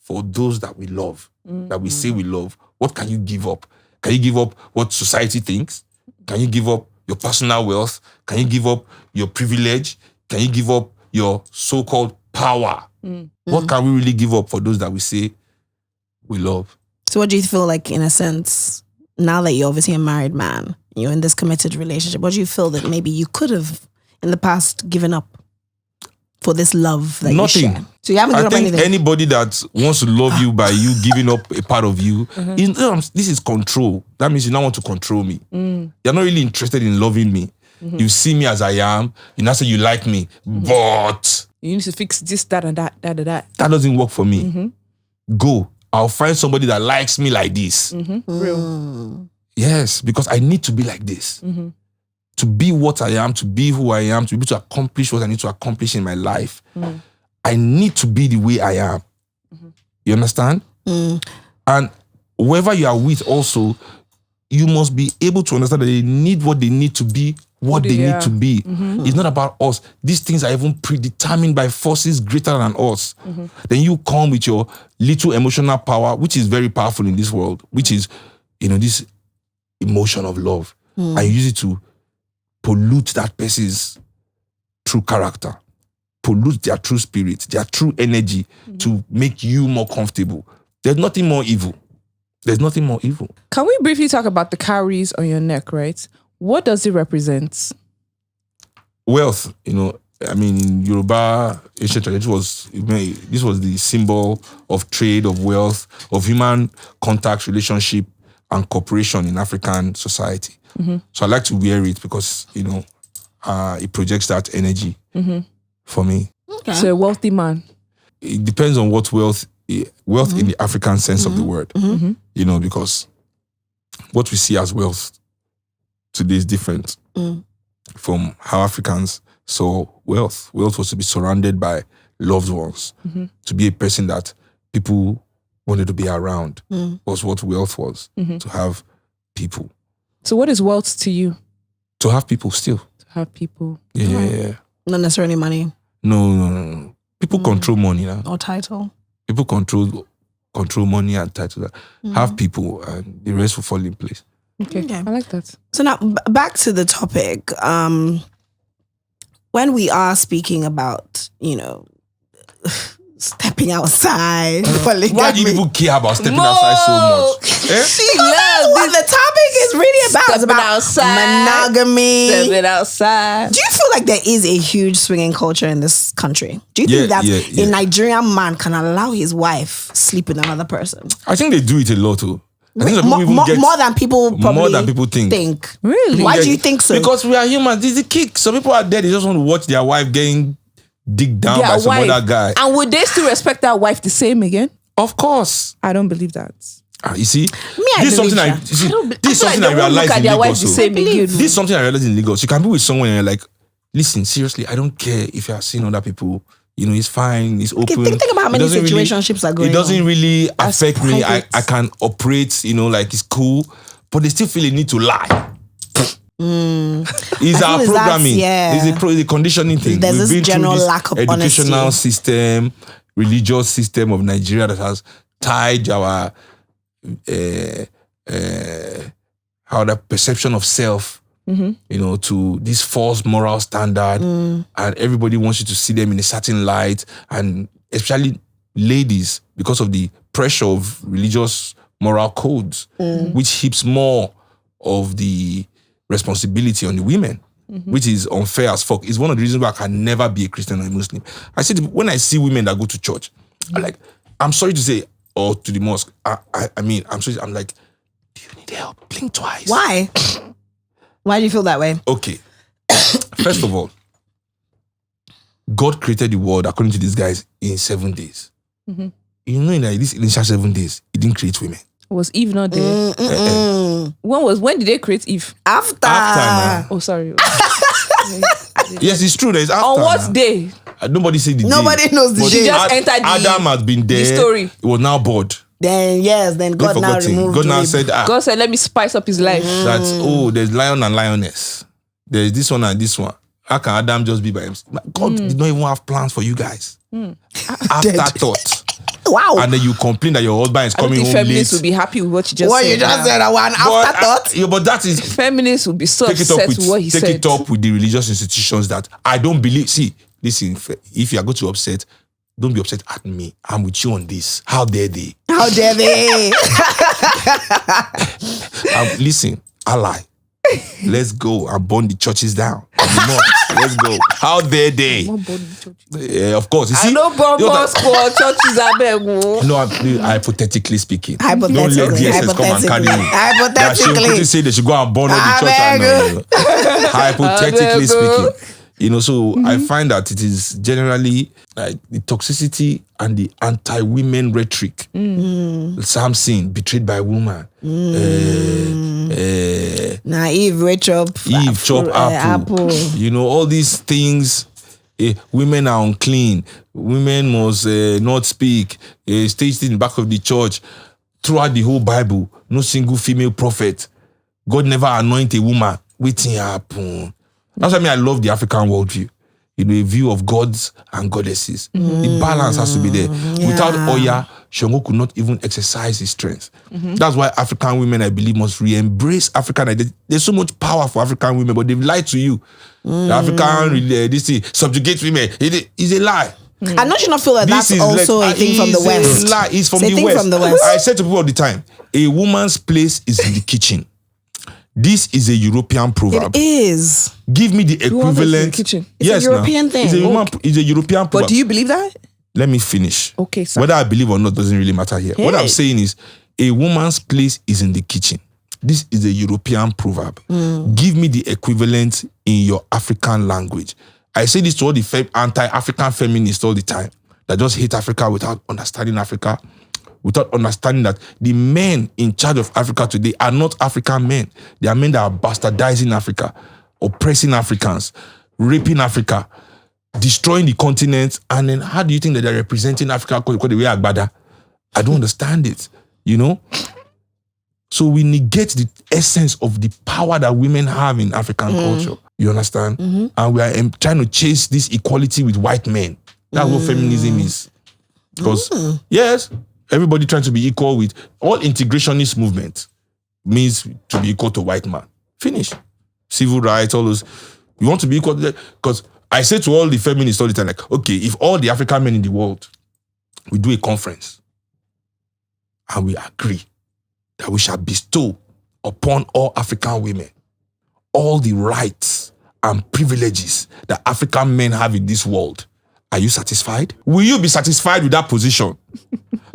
for those that we love, that we say we love. What can you give up? Can you give up what society thinks? Can you give up your personal wealth? Can you give up your privilege? Can you give up your so-called power? What can we really give up for those that we say we love? So what do you feel like, in a sense, now that you're obviously a married man, you're in this committed relationship, what do you feel that maybe you could have in the past given up for this love that Nothing. you share? So you haven't given I up think anything? anybody that wants to love you by you giving up a part of you, this is control. That means you now want to control me. You're not really interested in loving me. You see me as I am. You now say you like me. But You need to fix this, that, and that. that doesn't work for me. Go. I'll find somebody that likes me like this. Real. Yes, because I need to be like this. To be what I am, to be who I am, to be able to accomplish what I need to accomplish in my life. I need to be the way I am. You understand? And whoever you are with also, you must be able to understand that they need what they need to be what they need to be. It's not about us. These things are even predetermined by forces greater than us. Then you come with your little emotional power, which is very powerful in this world, which is, this emotion of love. And you use it to pollute that person's true character, pollute their true spirit, their true energy to make you more comfortable. There's nothing more evil. There's nothing more evil. Can we briefly talk about the cowries on your neck, right? What does it represent? Wealth, in Yoruba ancient tradition this was the symbol of trade, of wealth, of human contact, relationship, and cooperation in African society. So I like to wear it because, it projects that energy for me. Okay. So a wealthy man. It depends on what wealth in the African sense of the word, because what we see as wealth today is different from how Africans saw wealth. Wealth was to be surrounded by loved ones, to be a person that people wanted to be around, was what wealth was, to have people. So what is wealth to you? To have people still. To have people. Yeah. Not necessarily money. No. People control money now. Or title. People control money and title. Have people and the rest will fall in place. Okay. I like that. So now back to the topic. When we are speaking about, stepping outside, why do you people care about stepping outside so much? She loves what the topic is really about. It's about outside, monogamy. Stepping outside. Do you feel like there is a huge swinging culture in this country? Do you think that a Nigerian man can allow his wife sleep with another person? I think they do it a lot too. I think more than people think. Really? Why do you think so? Because we are humans. This is the kick. Some people are there. They just want to watch their wife getting digged down by some other guy. And would they still respect that wife the same again? Of course. I don't believe that. You see, this is something I realized in Lagos. This is something I realized in Lagos. You can be with someone and you're like, listen, seriously, I don't care if you are seeing other people. It's fine. It's open. Think about how many situationships are going on. It doesn't really affect me. I can operate, like it's cool. But they still feel a need to lie. It's our programming. It's a conditioning thing. There's this general lack of educational honesty. System, religious system of Nigeria that has tied our the perception of self to this false moral standard, and everybody wants you to see them in a certain light, and especially ladies, because of the pressure of religious moral codes, which heaps more of the responsibility on the women, which is unfair as fuck. It's one of the reasons why I can never be a Christian or a Muslim. I said, when I see women that go to church, I'm sorry to say, or to the mosque, I'm sorry, I'm like, do you need help? Blink twice. Why? Why do you feel that way? Okay. First of all, God created the world, according to these guys, in 7 days. In these initial 7 days, He didn't create women. Was Eve not there? When did they create Eve? After. Oh, sorry. Yes, it's true. There's after. On what day? Nobody said the day. Nobody knows the day. She just entered Adam has been there. The story. He was now bored. Then God now removed God now said, God said, let me spice up his life. That's, there's lion and lioness. There's this one and this one. How can Adam just be by himself? God did not even have plans for you guys. Afterthought. Wow. And then you complain that your husband is coming home late. Feminists will be happy with what you just said. What you just said, one afterthought. But that is... Feminists will be so upset with what he said. Take it up with the religious institutions that I don't believe... See, listen, if you are going to upset, don't be upset at me. I'm with you on this. How dare they? How dare they? Listen, ally. Let's go and burn the churches down. Let's go. How dare they? Of course. You see, I know burn mosques or churches are big. No, hypothetically speaking. Hypothetically. Don't let DSS come and carry me. Hypothetically. They say they should go and burn all the church. Hypothetically speaking. So I find that it is generally like the toxicity and the anti-women rhetoric. Samson, betrayed by a woman. Eve chop apple. All these things. Women are unclean. Women must not speak. Staged in the back of the church. Throughout the whole Bible, no single female prophet. God never anointed a woman. Waiting happen. That's why I love the African worldview. A view of gods and goddesses. The balance has to be there. Without Oya, Shango could not even exercise his strength. That's why African women, I believe, must re-embrace African identity. There's so much power for African women, but they've lied to you. The African, this thing, subjugate women. It is a lie. And don't you not feel that that's also a thing from the West? It's a lie. It's from the West. I say to people all the time, a woman's place is in the kitchen. This is a European proverb. It is. Give me the equivalent. Kitchen. It's a European thing. It's a European proverb. But do you believe that? Let me finish. Okay, sir. Whether I believe or not doesn't really matter here. What I'm saying is, a woman's place is in the kitchen. This is a European proverb. Give me the equivalent in your African language. I say this to all the anti-African feminists all the time that just hate Africa without understanding Africa, without understanding that the men in charge of Africa today are not African men. They are men that are bastardizing Africa, oppressing Africans, raping Africa, destroying the continent. And then how do you think that they're representing Africa because the way Agbada? I don't understand it, So we negate the essence of the power that women have in African culture. You understand? And we are trying to chase this equality with white men. That's what feminism is. Because, yes, everybody trying to be equal with all integrationist movement means to be equal to white man. Finish. Civil rights, all those. You want to be equal to that? Because I say to all the feminists all the time, like, okay, if all the African men in the world, we do a conference and we agree that we shall bestow upon all African women all the rights and privileges that African men have in this world. Are you satisfied? Will you be satisfied with that position?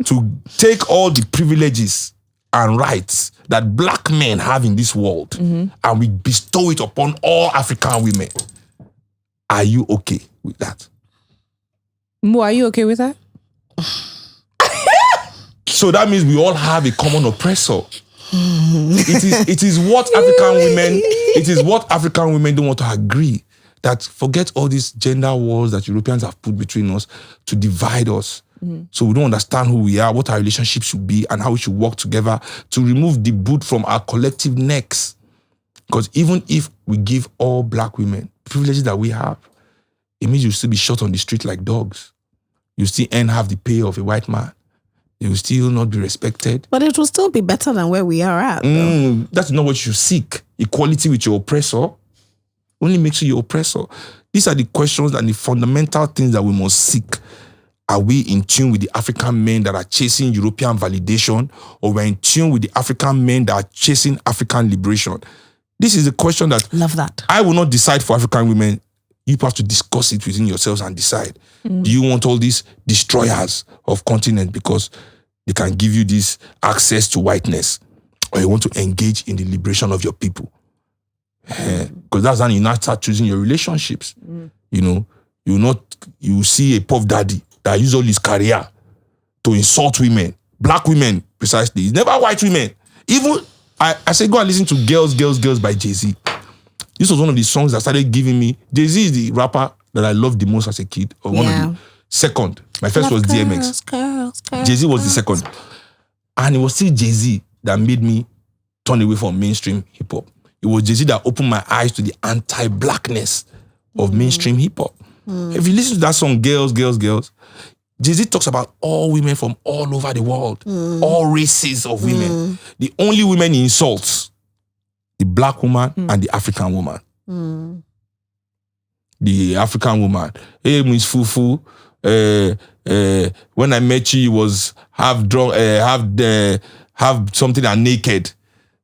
To take all the privileges and rights that black men have in this world and we bestow it upon all African women. Are you okay with that? Mo, are you okay with that? So that means we all have a common oppressor. It is what African women don't want to agree. That forget all these gender wars that Europeans have put between us to divide us. So we don't understand who we are, what our relationship should be, and how we should work together to remove the boot from our collective necks. Because even if we give all black women privileges that we have, it means you'll still be shot on the street like dogs. You still ain't have the pay of a white man. You will still not be respected. But it will still be better than where we are at. That's not what you seek. Equality with your oppressor only makes you your oppressor. These are the questions and the fundamental things that we must seek. Are we in tune with the African men that are chasing European validation, or we're in tune with the African men that are chasing African liberation? This is a question that love that. I will not decide for African women. You have to discuss it within yourselves and decide. Do you want all these destroyers of continent because they can give you this access to whiteness, or you want to engage in the liberation of your people? Because that's how you now start choosing your relationships. You see a puff daddy that uses all his career to insult women, black women precisely. It's never white women. Even I say go and listen to Girls, Girls, Girls by Jay-Z. This was one of the songs that started giving me. Jay-Z is the rapper that I loved the most as a kid. Or one of the second. My first was DMX. Girls. Jay-Z was the second. And it was still Jay-Z that made me turn away from mainstream hip-hop. It was Jay-Z that opened my eyes to the anti-blackness of mainstream hip-hop. If you listen to that song, Girls, Girls, Girls, Jay-Z talks about all women from all over the world, all races of women. The only women he insults, the black woman and the African woman. The African woman. Hey, Miss Fufu, when I met you was half drunk, have something and naked.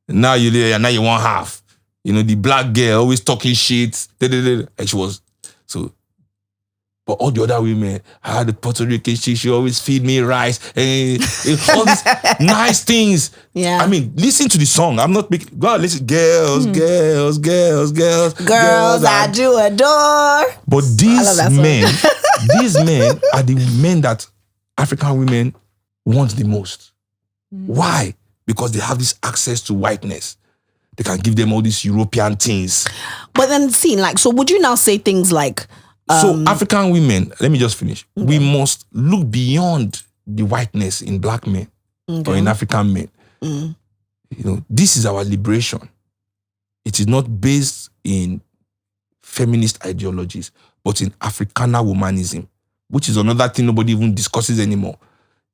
Now you want half. The black girl always talking shit. And she was so. But all the other women, I had the Puerto Rican chick, she always feed me rice. And all these nice things. Yeah. I mean, listen to the song. I'm not making, go on, listen. Girls, girls, girls, girls. Girls, I do adore. But these men are the men that African women want the most. Why? Because they have this access to whiteness. They can give them all these European things. But then, so would you now say things like... So African women, let me just finish. Okay. We must look beyond the whiteness in black men or in African men. This is our liberation. It is not based in feminist ideologies, but in Africana womanism, which is another thing nobody even discusses anymore.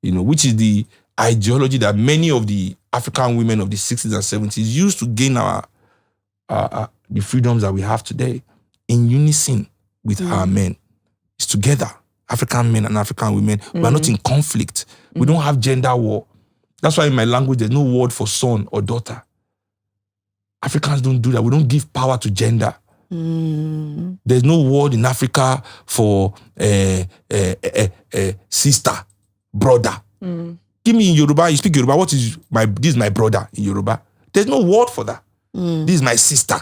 Which is the ideology that many of the African women of the 60s and 70s used to gain the freedoms that we have today in unison with our men. It's together. African men and African women. We are not in conflict. We don't have gender war. That's why in my language, there's no word for son or daughter. Africans don't do that. We don't give power to gender. There's no word in Africa for sister, brother. Give me in Yoruba, you speak Yoruba, this is my brother in Yoruba. There's no word for that. This is my sister.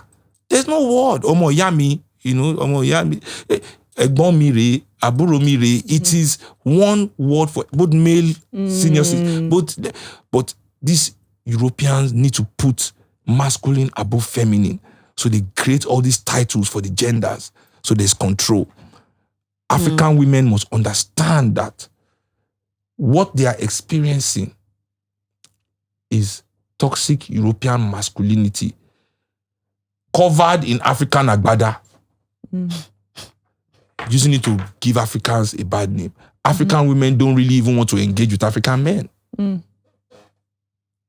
There's no word. Omo yami, omo yami. Egbon mi re, aburo mi re. It is one word for both male, senior, but these Europeans need to put masculine above feminine. So they create all these titles for the genders. So there's control. African women must understand that what they are experiencing is toxic European masculinity covered in African agbada. Using it to give Africans a bad name. African women don't really even want to engage with African men.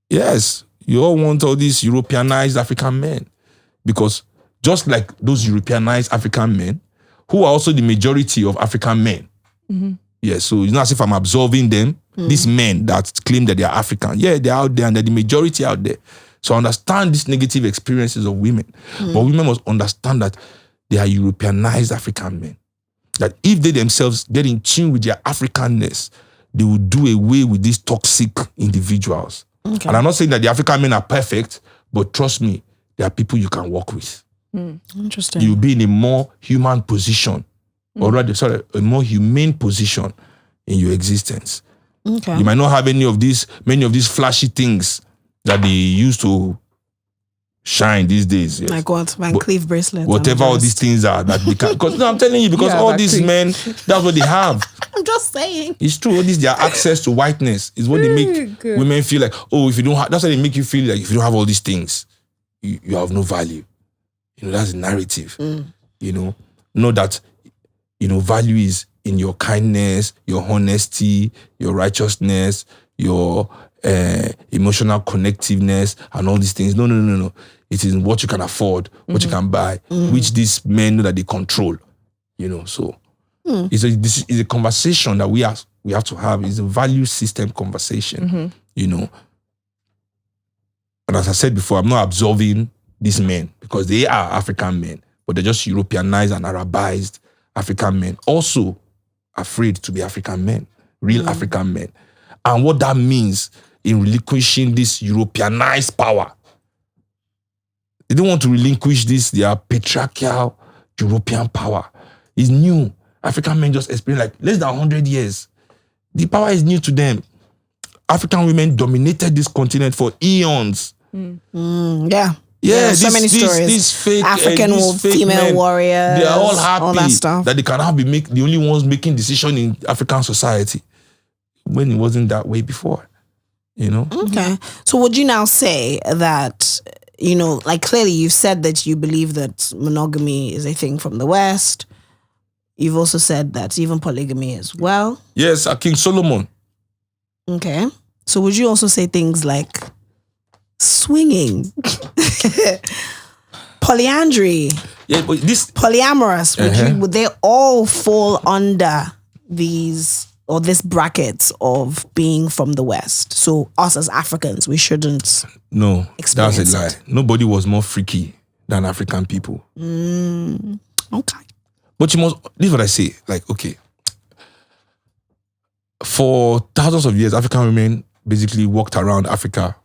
Yes, you all want all these Europeanized African men. Because just like those Europeanized African men, who are also the majority of African men. Yeah, so it's not as if I'm absolving them. These men that claim that they are African. Yeah, they're out there and they're the majority out there. So I understand these negative experiences of women. But women must understand that they are Europeanized African men. That if they themselves get in tune with their Africanness, they will do away with these toxic individuals. Okay. And I'm not saying that the African men are perfect, but trust me, there are people you can work with. Interesting. You'll be in a more human position, or rather, a more humane position in your existence. Okay. You might not have many of these flashy things that they used to shine these days. Yes. Like what? Van Cleef bracelets. Whatever all these things are that they can. Because I'm telling you, because all these men, that's what they have. I'm just saying. It's true. All this, their access to whiteness is what they make women feel like. Oh, if you don't have, that's why they make you feel like if you don't have all these things, you have no value. That's the narrative. Know that, value is in your kindness, your honesty, your righteousness, your emotional connectiveness, and all these things. No. It is what you can afford, what you can buy, which these men know that they control. So this is a conversation that we have to have. It's a value system conversation. And as I said before, I'm not absolving these men because they are African men, but they're just Europeanized and Arabized African men. Also afraid to be African men, real African men. And what that means in relinquishing this Europeanized power. They don't want to relinquish their patriarchal European power. It's new. African men just experience like less than 100 years. The power is new to them. African women dominated this continent for eons. Yeah, so many stories. These fake African female men, warriors. They are all happy all that stuff. that they can now be the only ones making decisions in African society when it wasn't that way before. Okay. So would you now say that, like clearly you've said that you believe that monogamy is a thing from the West. You've also said that even polygamy as well. Yes, King Solomon. Okay. So would you also say things like swinging, polyandry, but this polyamorous, would they all fall under these or this bracket of being from the West? So us as Africans, we shouldn't. No, that's a lie. Nobody was more freaky than African people. Okay. But you must. This is what I say. Like, okay, for thousands of years, African women basically walked around Africa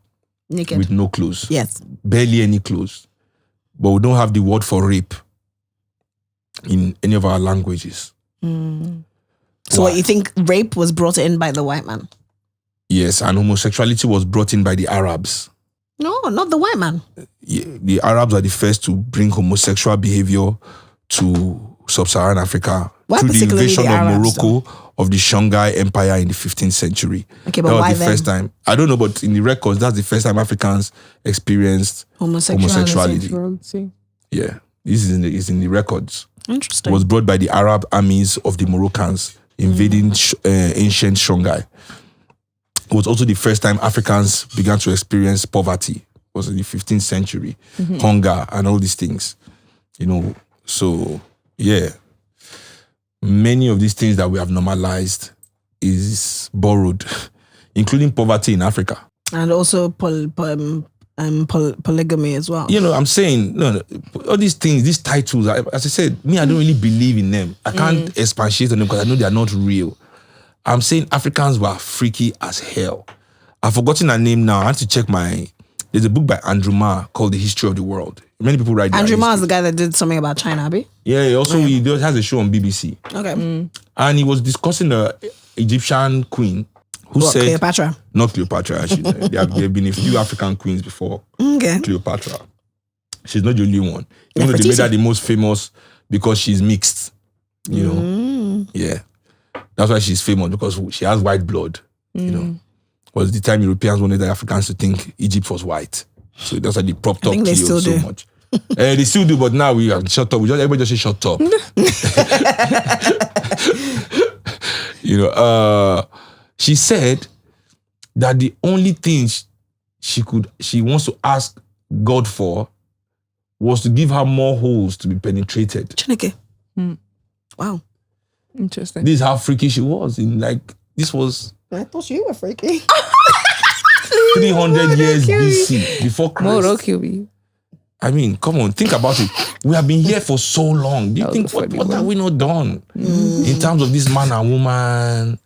naked with no clothes. Yes, barely any clothes. But we don't have the word for rape in any of our languages. So what, you think rape was brought in by the white man? Yes, and homosexuality was brought in by the Arabs. No, not the white man. Yeah, the Arabs are the first to bring homosexual behavior to sub-Saharan Africa through the invasion of Morocco of the Songhai Empire in the 15th century. Okay, but that was why the first time. I don't know, but in the records, that's the first time Africans experienced homosexuality. Yeah. This is in the records. Interesting. Was brought by the Arab armies of the Moroccans invading ancient Songhai. It was also the first time Africans began to experience poverty. It was in the 15th century, hunger and all these things. So yeah, many of these things that we have normalized is borrowed, including poverty in Africa. And also polygamy as well. I'm saying, no, all these things, these titles, as I said, I don't really believe in them. I can't expatiate on them because I know they are not real. I'm saying Africans were freaky as hell. I've forgotten her name now. I had to check there's a book by Andrew Ma called The History of the World. Many people write Andrew Ma is the guy that did something about China, Abby? Yeah, he has a show on BBC. Okay. And he was discussing the Egyptian queen who said... Cleopatra? Not Cleopatra, actually. there have been a few African queens before Cleopatra. She's not the only one. Even though they made her the most famous because she's mixed. Yeah. That's why she's famous, because she has white blood. Was the time Europeans wanted the Africans to think Egypt was white. So that's why they propped up Cleo so much. They still do, but now we have shut up. Everybody just say shut up. She said that the only thing she wants to ask God for was to give her more holes to be penetrated. Chineke. Wow. Interesting. This is how freaky she was. This was... I thought you were freaky. 300 years BC, before Christ. I mean, come on, think about it. We have been here for so long. Do you think what have we not done in terms of this man and woman?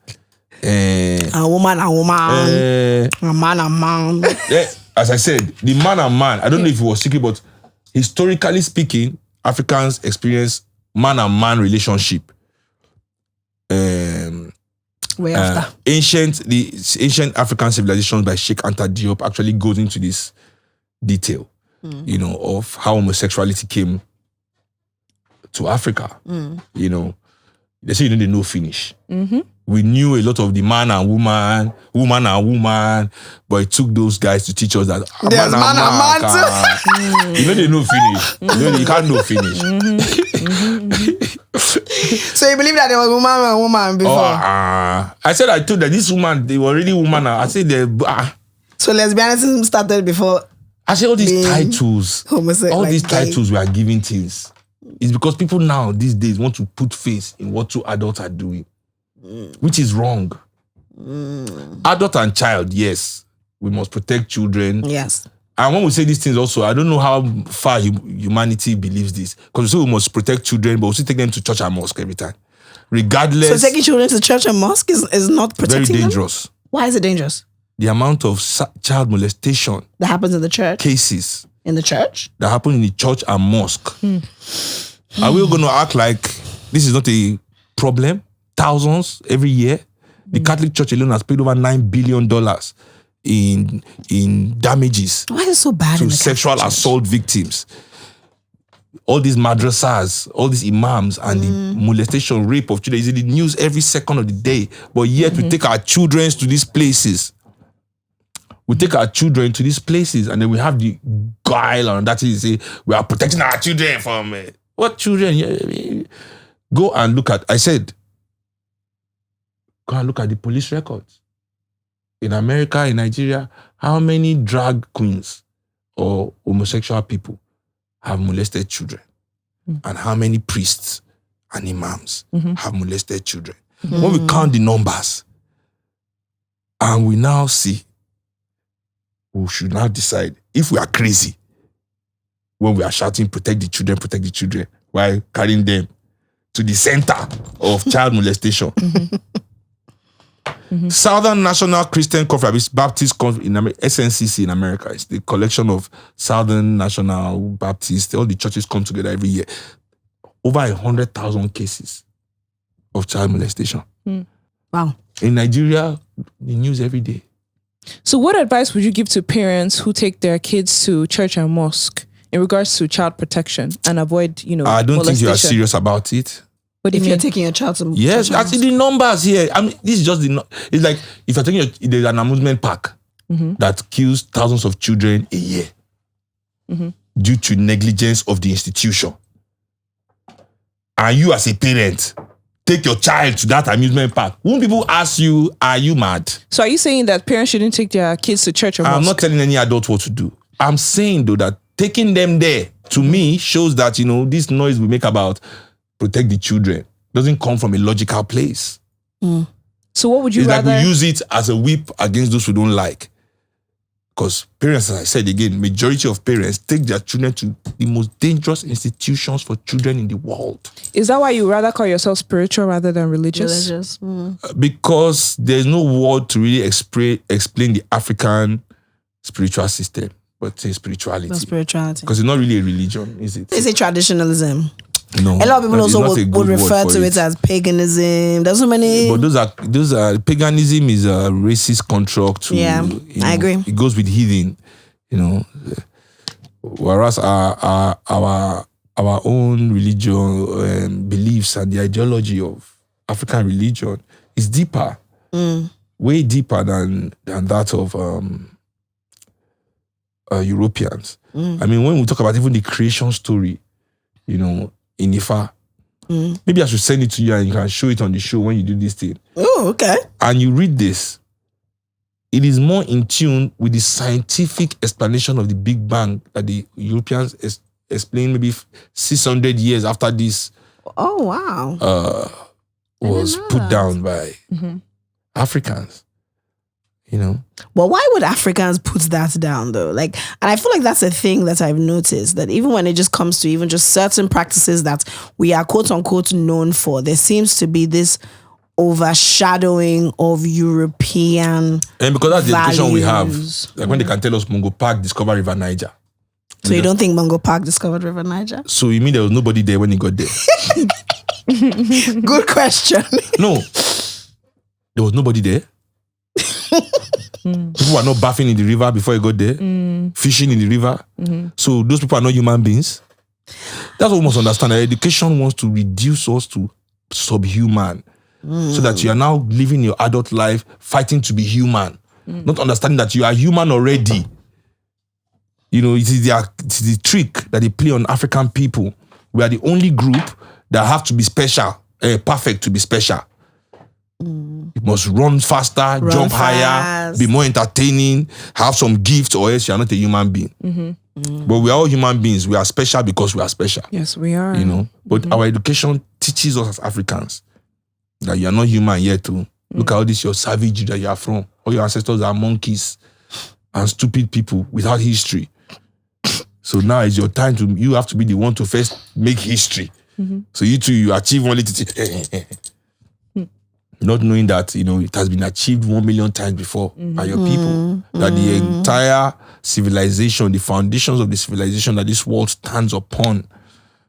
A woman and woman. A man and man. As I said, the man and man, I don't know if it was secret, but historically speaking, Africans experience man and man relationship. Ancient African civilizations by Sheikh Anta Diop actually goes into this detail, of how homosexuality came to Africa. They say they know finish. We knew a lot of the man and woman, but it took those guys to teach us that there's man and man too. They know finish. You can't know finish. So you believe that there was woman and woman before? I said I told that this woman, they were already woman. I said So lesbianism started before. I said all these titles, titles we are giving things. It's because people now these days want to put face in what two adults are doing, which is wrong. Adult and child, yes, we must protect children. Yes. And when we say these things also, I don't know how far humanity believes this. Because we say we must protect children, but we still take them to church and mosque every time. Regardless. So taking children to church and mosque is not protecting very dangerous. Them? Why is it dangerous? The amount of child molestation. That happens in the church? Cases. In the church? That happen in the church and mosque. Are we going to act like this is not a problem? Thousands every year. The Catholic Church alone has paid over $9 billion in damages. Why is it so bad to in the sexual assault victims? All these madrasas, all these imams, and the molestation, rape of children is in the news every second of the day. But yet we take our children to these places. We take our children to these places, and then we have the guile on that is say we are protecting our children from what children? Go and look at. I said, go and look at the police records. In America, in Nigeria, how many drag queens or homosexual people have molested children? And how many priests and imams have molested children? When we count the numbers, and we now see, we should now decide if we are crazy when we are shouting, protect the children, while carrying them to the center of child molestation. Southern National Christian Conference, Baptist Conference in SNCC in America. It's the collection of Southern National Baptist. All the churches come together every year. Over 100,000 cases of child molestation. Wow. In Nigeria, the news every day. So what advice would you give to parents who take their kids to church and mosque in regards to child protection and avoid, I don't think you are serious about it. But if you're taking your child to yes, I see the numbers here. I mean, this is just it's like if you're taking there's an amusement park that kills thousands of children a year due to negligence of the institution. and you as a parent take your child to that amusement park, won't people ask you, are you mad? So are you saying that parents shouldn't take their kids to church or mosque? I'm not telling any adult what to do. I'm saying though that taking them there, to me, shows that, this noise we make about protect the children doesn't come from a logical place. So what would you rather... Like we use it as a whip against those who don't like. Because parents, as I said again, majority of parents take their children to the most dangerous institutions for children in the world. Is that why you rather call yourself spiritual rather than religious? Because there's no word to really explain the African spiritual system, but say spirituality. No spirituality. Because it's not really a religion, is it? They say traditionalism. No. A lot of people also would refer to it as paganism. There's so many. But those are paganism is a racist construct. I agree. It goes with heathen, Whereas our own religion beliefs and the ideology of African religion is deeper, way deeper than that of Europeans. I mean, when we talk about even the creation story, in Ifa. Maybe I should send it to you and you can show it on the show when you do this thing. Oh, okay. And you read this. It is more in tune with the scientific explanation of the Big Bang that the Europeans explained maybe 600 years after this. Oh, wow. Was put down by Africans. But why would Africans put that down though? And I feel like that's a thing that I've noticed, that even when it just comes to even just certain practices that we are quote unquote known for, there seems to be this overshadowing of European and because that's the education we have, values. like when they can tell us Mungo Park discovered River Niger. So you don't think Mungo Park discovered River Niger? So you mean there was nobody there when he got there? Good question. No, there was nobody there. People were not bathing in the river before he got there, fishing in the river. So those people are not human beings. That's what we must understand. Education wants to reduce us to subhuman, so that you are now living your adult life fighting to be human, not understanding that you are human already. It is the trick that they play on African people. We are the only group that have to be special, perfect to be special. You must run faster, jump higher, be more entertaining, have some gift, or else you are not a human being. But we are all human beings. We are special because we are special. Yes, we are. But our education teaches us as Africans that you are not human yet too. Look at all this, your savage that you are from. All your ancestors are monkeys and stupid people without history. So now is your time you have to be the one to first make history. So you achieve only not knowing that, it has been achieved 1 million times before by your people. That the entire civilization, the foundations of the civilization that this world stands upon,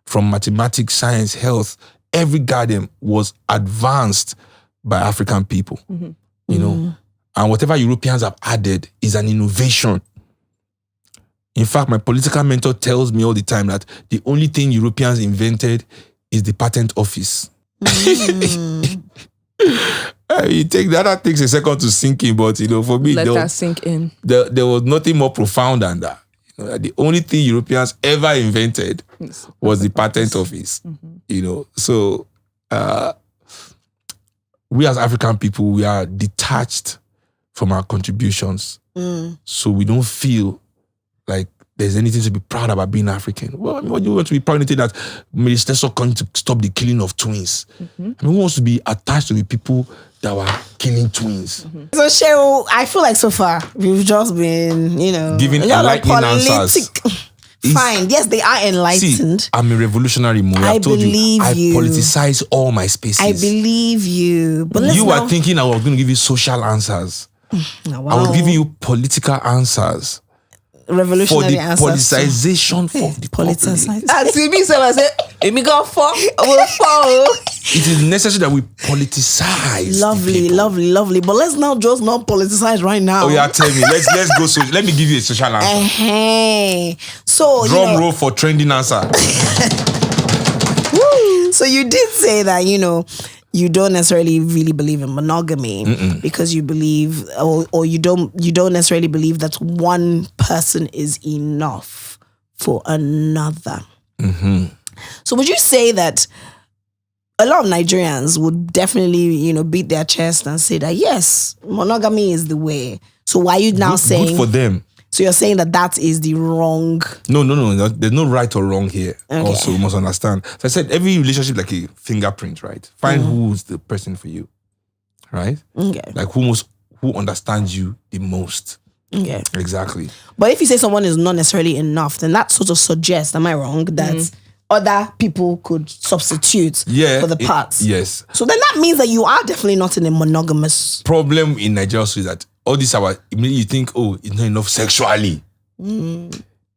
from mathematics, science, health, every garden was advanced by African people. And whatever Europeans have added is an innovation. In fact, my political mentor tells me all the time that the only thing Europeans invented is the patent office. You take that takes a second to sink in, but for me, let that sink in. There was nothing more profound than that. The only thing Europeans ever invented was the patent office. So we as African people, we are detached from our contributions, so we don't feel like there's anything to be proud about being African. Well, what do you want to be proud of? That Minister coming to stop the killing of twins. Who wants to be attached to the people that were killing twins? So Cheryl, I feel like so far we've just been, giving enlightening answers. Fine, yes, they are enlightened. See, I'm a revolutionary. I told you, I politicize all my spaces. I believe you, but you were thinking I was going to give you social answers. Wow. I was giving you political answers. Revolutionary answers. Politicization of the politicization. It is necessary that we politicize. Lovely. But let's now just not politicize right now. Oh yeah, tell me. Let's go. Let me give you a social answer. So drum roll for trending answer. So you did say that you don't necessarily really believe in monogamy because you believe, or you don't necessarily believe that one person is enough for another. So would you say that a lot of Nigerians would definitely, beat their chest and say that, yes, monogamy is the way. So why are you now saying... Good for them. So you're saying that is the wrong... No. There's no right or wrong here. Okay. Also, you must understand. So I said, every relationship like a fingerprint, right? Find who's the person for you, right? Okay. Like who understands you the most. Okay. Exactly. But if you say someone is not necessarily enough, then that sort of suggests, am I wrong, that other people could substitute for the parts? Yes. So then that means that you are definitely not in a monogamous... Problem in Nigeria is that all this immediately you think, it's not enough sexually.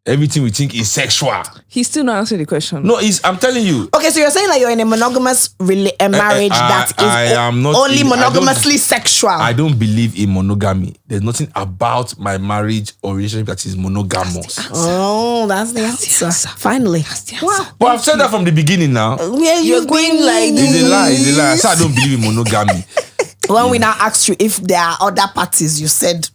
Everything we think is sexual. He's still not answering the question. No, I'm telling you. Okay, so you're saying that you're in a monogamous marriage that is only monogamously sexual. I don't believe in monogamy. There's nothing about my marriage or relationship that is monogamous. That's the answer. Finally. Wow. But I've said that from the beginning now. Yeah, you're going like this. It's a lie. So I don't believe in monogamy. When we now asked you if there are other parties, you said...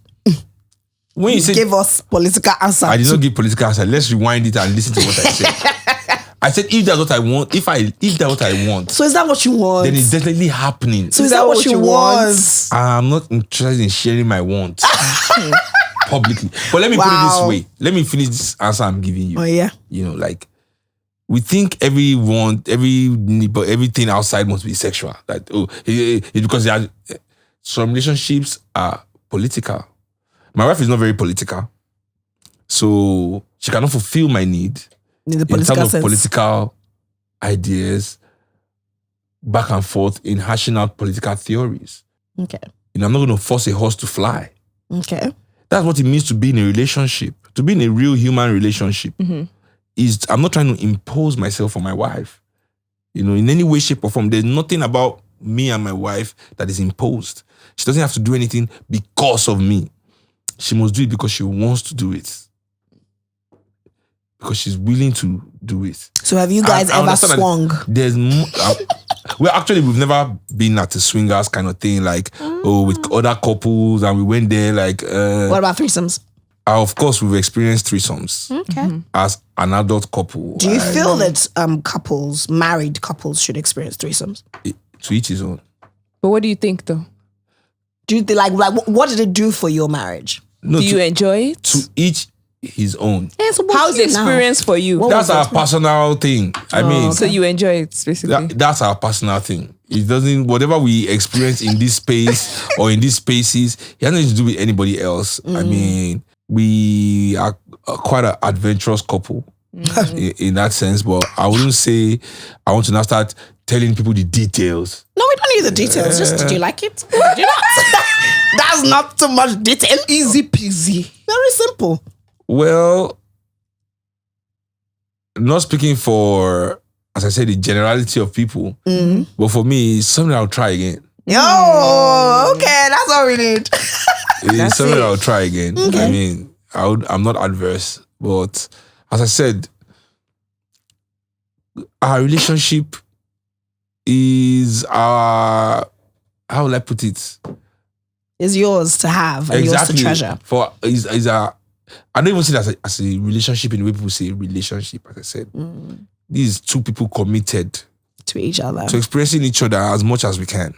When you gave us political answer. I did not give political answer. Let's rewind it and listen to what I said. I said, if that's what I want, if that's what I want. So is that what you want? Then it's definitely happening. So is that what you want? I'm not interested in sharing my wants publicly. But let me put it this way. Let me finish this answer I'm giving you. Oh yeah. We think every want, but everything outside must be sexual. Like it's because some relationships are political. My wife is not very political, so she cannot fulfill my need in terms of political ideas, back and forth in hashing out political theories. Okay. I'm not going to force a horse to fly. Okay. That's what it means to be in a relationship. To be in a real human relationship is I'm not trying to impose myself on my wife. In any way, shape, or form. There's nothing about me and my wife that is imposed. She doesn't have to do anything because of me. She must do it because she wants to do it. Because she's willing to do it. So have you guys ever swung? There's we've never been at a swingers kind of thing, with other couples, and we went there what about threesomes? Of course, we've experienced threesomes. Okay. As an adult couple. Do you feel that married couples should experience threesomes? To each his own. But what do you think though? Do you what did it do for your marriage? No, do you enjoy it? To each his own. Yeah, so how's the experience for you? That's our personal thing. So you enjoy it basically. That's our personal thing. It doesn't, whatever we experience in this space or in these spaces, it has nothing to do with anybody else. We are quite an adventurous couple in that sense, but I wouldn't say I want to now start telling people the details. No, we don't need the details. Just, did you like it? Did you not? That's not too much detail. Easy peasy. Very simple. Well, not speaking for, as I said, the generality of people, but for me, it's something I'll try again. Okay, that's all we need. It's something I'll try again. Okay. I'm not adverse, but as I said, our relationship is how will I put it? Is yours to have and yours to treasure. I don't even see that as a relationship in the way people say relationship, as I said. These two people committed to each other. To experiencing each other as much as we can.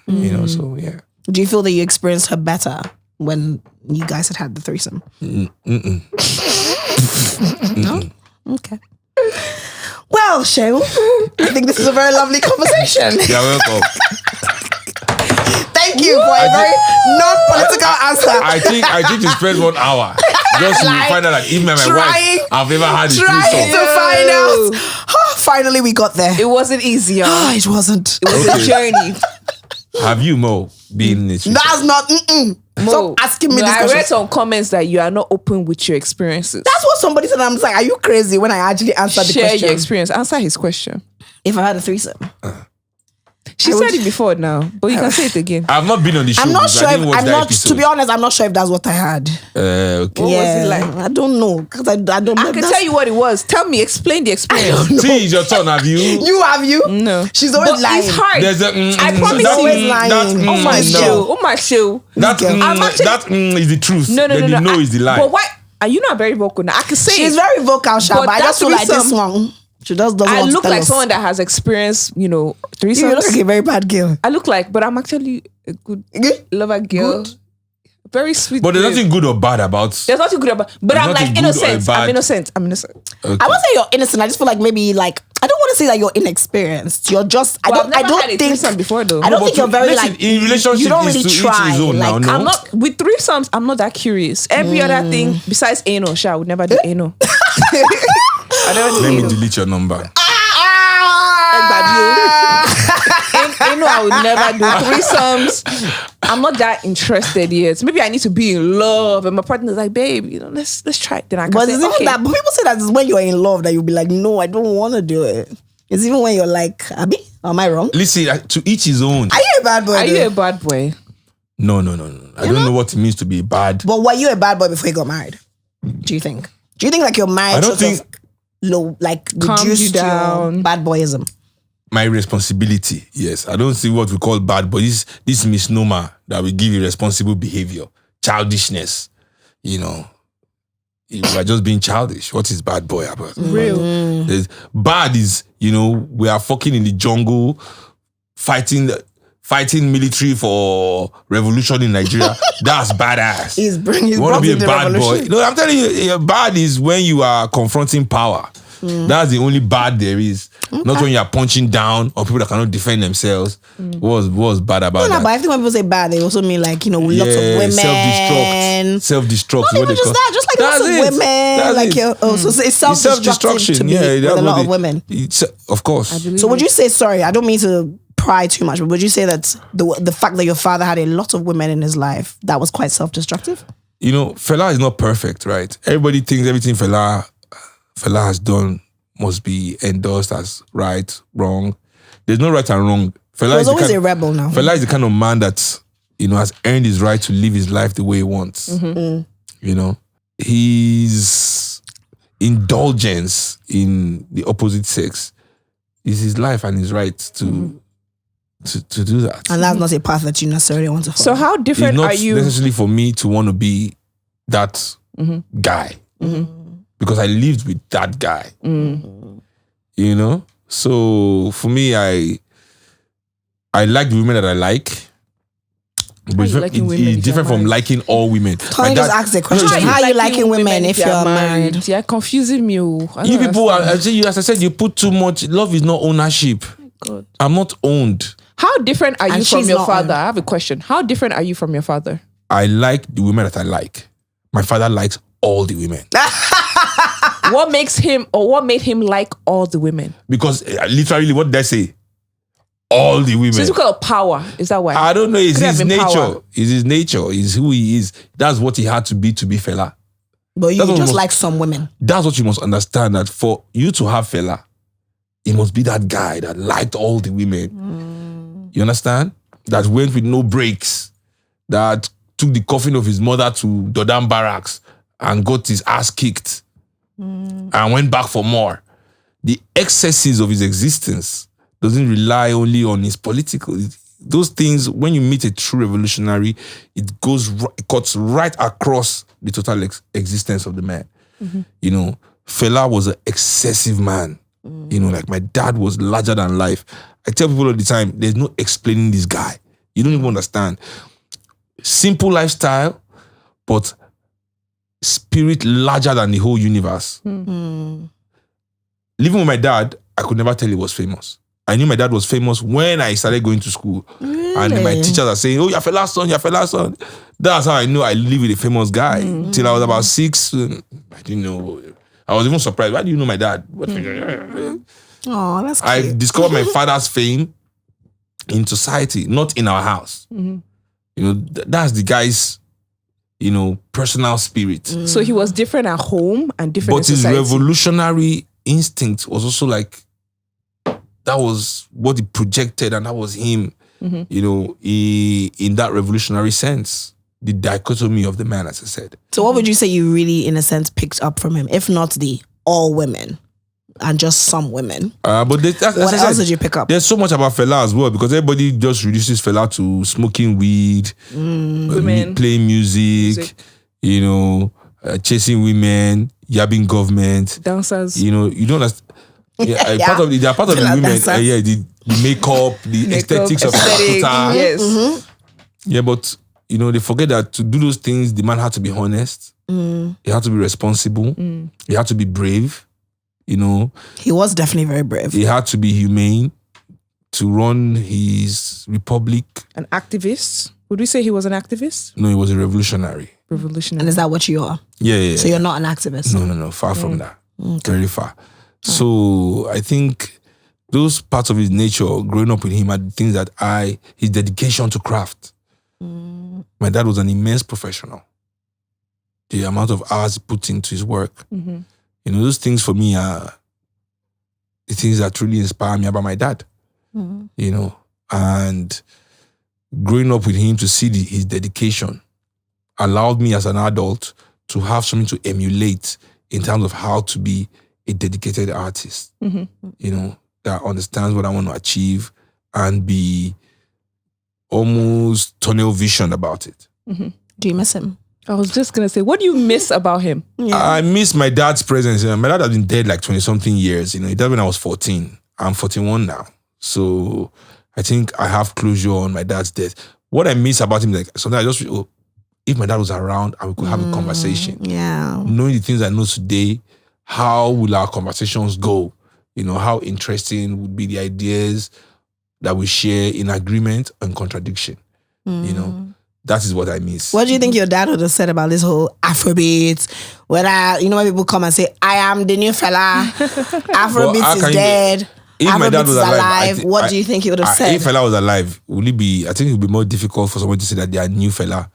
So yeah. Do you feel that you experienced her better when you guys had the threesome? No? Okay. Well, Seun, I think this is a very lovely conversation. You're welcome. Thank you for a very non-political answer. I think you spent 1 hour just to find out that even my wife, I've ever had a threesome. Trying to find out. Finally, we got there. It wasn't easy. It wasn't. It was a journey. Have you, Mo, been in this? That's not. Stop asking me this question. I read some comments that you are not open with your experiences. That's what somebody said. I'm just like, are you crazy? When I actually answered the question. Share your experience. Answer his question. If I had a threesome. She said it before now, but you can say it again. I've not been on the show. I'm not sure. To be honest, I'm not sure if that's what I had. Okay. What was it like? I don't know because I don't know. I can tell you what it was. Tell me, explain the experience. See, it's your turn. Have you? Have you? No. She's always lying. It's hard. I promise you, always lying. Oh my show. That is the truth. No. You know is the lie. But why? Are you not very vocal now? I can say she's very vocal, Sha, but I just feel like this one. She just doesn't I want to look tell like us. someone that has experienced, threesomes. You look like a very bad girl. I look like, but I'm actually a good lover girl. Good. Very sweet. But there's babe. nothing good or bad about. There's nothing good about. But There's I'm nothing like good or innocent. bad. I'm innocent. Okay. I won't say you're innocent. I just feel like maybe like I don't want to say that you're inexperienced. You're just I've I never don't had a think threesome before though. I don't But think you're very listen, like in relationship. you don't is really to each try. his own Like now, no? I'm not with threesomes. I'm not that curious. Every other thing besides anal, I would never do anal. I don't Let do me anal. delete your number. Anal, I would never do threesomes. I'm not that interested yet. Maybe I need to be in love, and my partner's like, babe, let's try it. Then I can But say, it's even okay. that. But people say that it's when you're in love that you'll be like, no, I don't want to do it. It's even when you're like, Abi, am I wrong? Listen, to each his own. Are you a bad boy? Are though? you a bad boy? No. I don't know what it means to be bad. But were you a bad boy before you got married? Do you think? Do you think like your marriage I don't sort of think- low, like Calmed you reduced down. your bad boyism? My responsibility, yes. I don't see what we call bad, but this misnomer that we give irresponsible behavior, childishness. You are just being childish. What is bad boy about? Real. Bad is, we are fucking in the jungle, fighting military for revolution in Nigeria. That's badass. He's You want to be a bad boy? revolution. No, I'm telling you, bad is when you are confronting power. That's the only bad there is. Not when you are punching down on people that cannot defend themselves. What's bad about No, that? but I think when people say bad, they also mean like, lots of women. Self-destruct. Not even just that, just like That's lots of it. women. That's like it. so it's self-destructive to be with that's a lot what of women. Of course. So would you say, sorry, I don't mean to pry too much, but would you say that the fact that your father had a lot of women in his life, that was quite self-destructive? Fela is not perfect, right? Everybody thinks everything Fela has done must be endorsed as right, wrong. There's no right and wrong. He was always a rebel now. Fela is the kind of man that, has earned his right to live his life the way he wants. His indulgence in the opposite sex is his life and his right to do that. And that's not a path that you necessarily want to follow. So how different It's not are you? necessarily for me to want to be that guy. Because I lived with that guy. So for me, I like the women that I like. But you liking women if it's different you're from married? liking all women. Tony just asked the question. How are you liking women if you're married? You're confusing me. Oh. I You don't people, understand. as I said, you put too much. Love is not ownership. God. I'm not owned. How different are And you from she's your not father? on. I have a question. How different are you from your father? I like the women that I like. My father likes all the women. What makes him, or what made him like all the women? Because literally, what did I say? All the women. So it's because of power. Is that why? I don't know. It's Could have his been nature. power. It's his nature. It's who he is. That's what he had to be Fela. But you That's what just most- like some women. That's what you must understand, that for you to have Fela, it must be that guy that liked all the women. You understand? That went with no breaks. That took the coffin of his mother to Dodam Barracks and got his ass kicked. And went back for more. The excesses of his existence doesn't rely only on his political. Those things, when you meet a true revolutionary, it cuts right across the total existence of the man. Fela was an excessive man. Like my dad was larger than life. I tell people all the time, there's no explaining this guy. You don't even understand. Simple lifestyle, but spirit larger than the whole universe. Living with my dad, I could never tell he was famous. I knew my dad was famous when I started going to school. And my teachers are saying, oh, you're Fela's son, you're Fela's son. That's how I knew I lived with a famous guy. Till I was about 6. I didn't know. I was even surprised. Why do you know my dad? Oh, that's cute. I discovered my father's fame in society, not in our house. That's the guy's, personal spirit. So he was different at home and different But in his society. revolutionary instinct was also like, that was what he projected, and that was him, in that revolutionary sense. The dichotomy of the man, as I said. So what would you say you really, in a sense, picked up from him? If not the all women and just some women. But as What I else said, did you pick up? there's so much about Fela as well, because everybody just reduces Fela to smoking weed, Women. playing music. Chasing women, yabbing government. Dancers. You don't understand. Yeah, part of they are part of the women. The makeup, the aesthetics of the Yes. Yeah, but they forget that to do those things, the man had to be honest. He had to be responsible. He had to be brave. He was definitely very brave. He had to be humane to run his republic. An activist? Would we say he was an activist? No, he was a revolutionary. And is that what you are? Yeah. So you're not an activist? No. Far from that. Okay. Very far. So I think those parts of his nature, growing up with him, are the things that his dedication to craft. My dad was an immense professional. The amount of hours he put into his work. Those things for me are the things that truly inspire me about my dad. And growing up with him to see his dedication allowed me as an adult to have something to emulate in terms of how to be a dedicated artist. That understands what I want to achieve and be almost tunnel vision about it. Do you miss him? I was just going to say, what do you miss about him? Yeah. I miss my dad's presence. My dad has been dead like 20-something years. He died when I was 14. I'm 41 now. So I think I have closure on my dad's death. What I miss about him, like sometimes I just feel, if my dad was around and we could have a conversation. Yeah. Knowing the things I know today, how will our conversations go? How interesting would be the ideas that we share in agreement and contradiction. That is what I miss. What do you think your dad would have said about this whole Afrobeat? When people come and say, I am the new Fela, Afrobeat is dead, if my dad was alive, what do you think he would have said? If Fela was alive, I think it would be more difficult for someone to say that they are new Fela.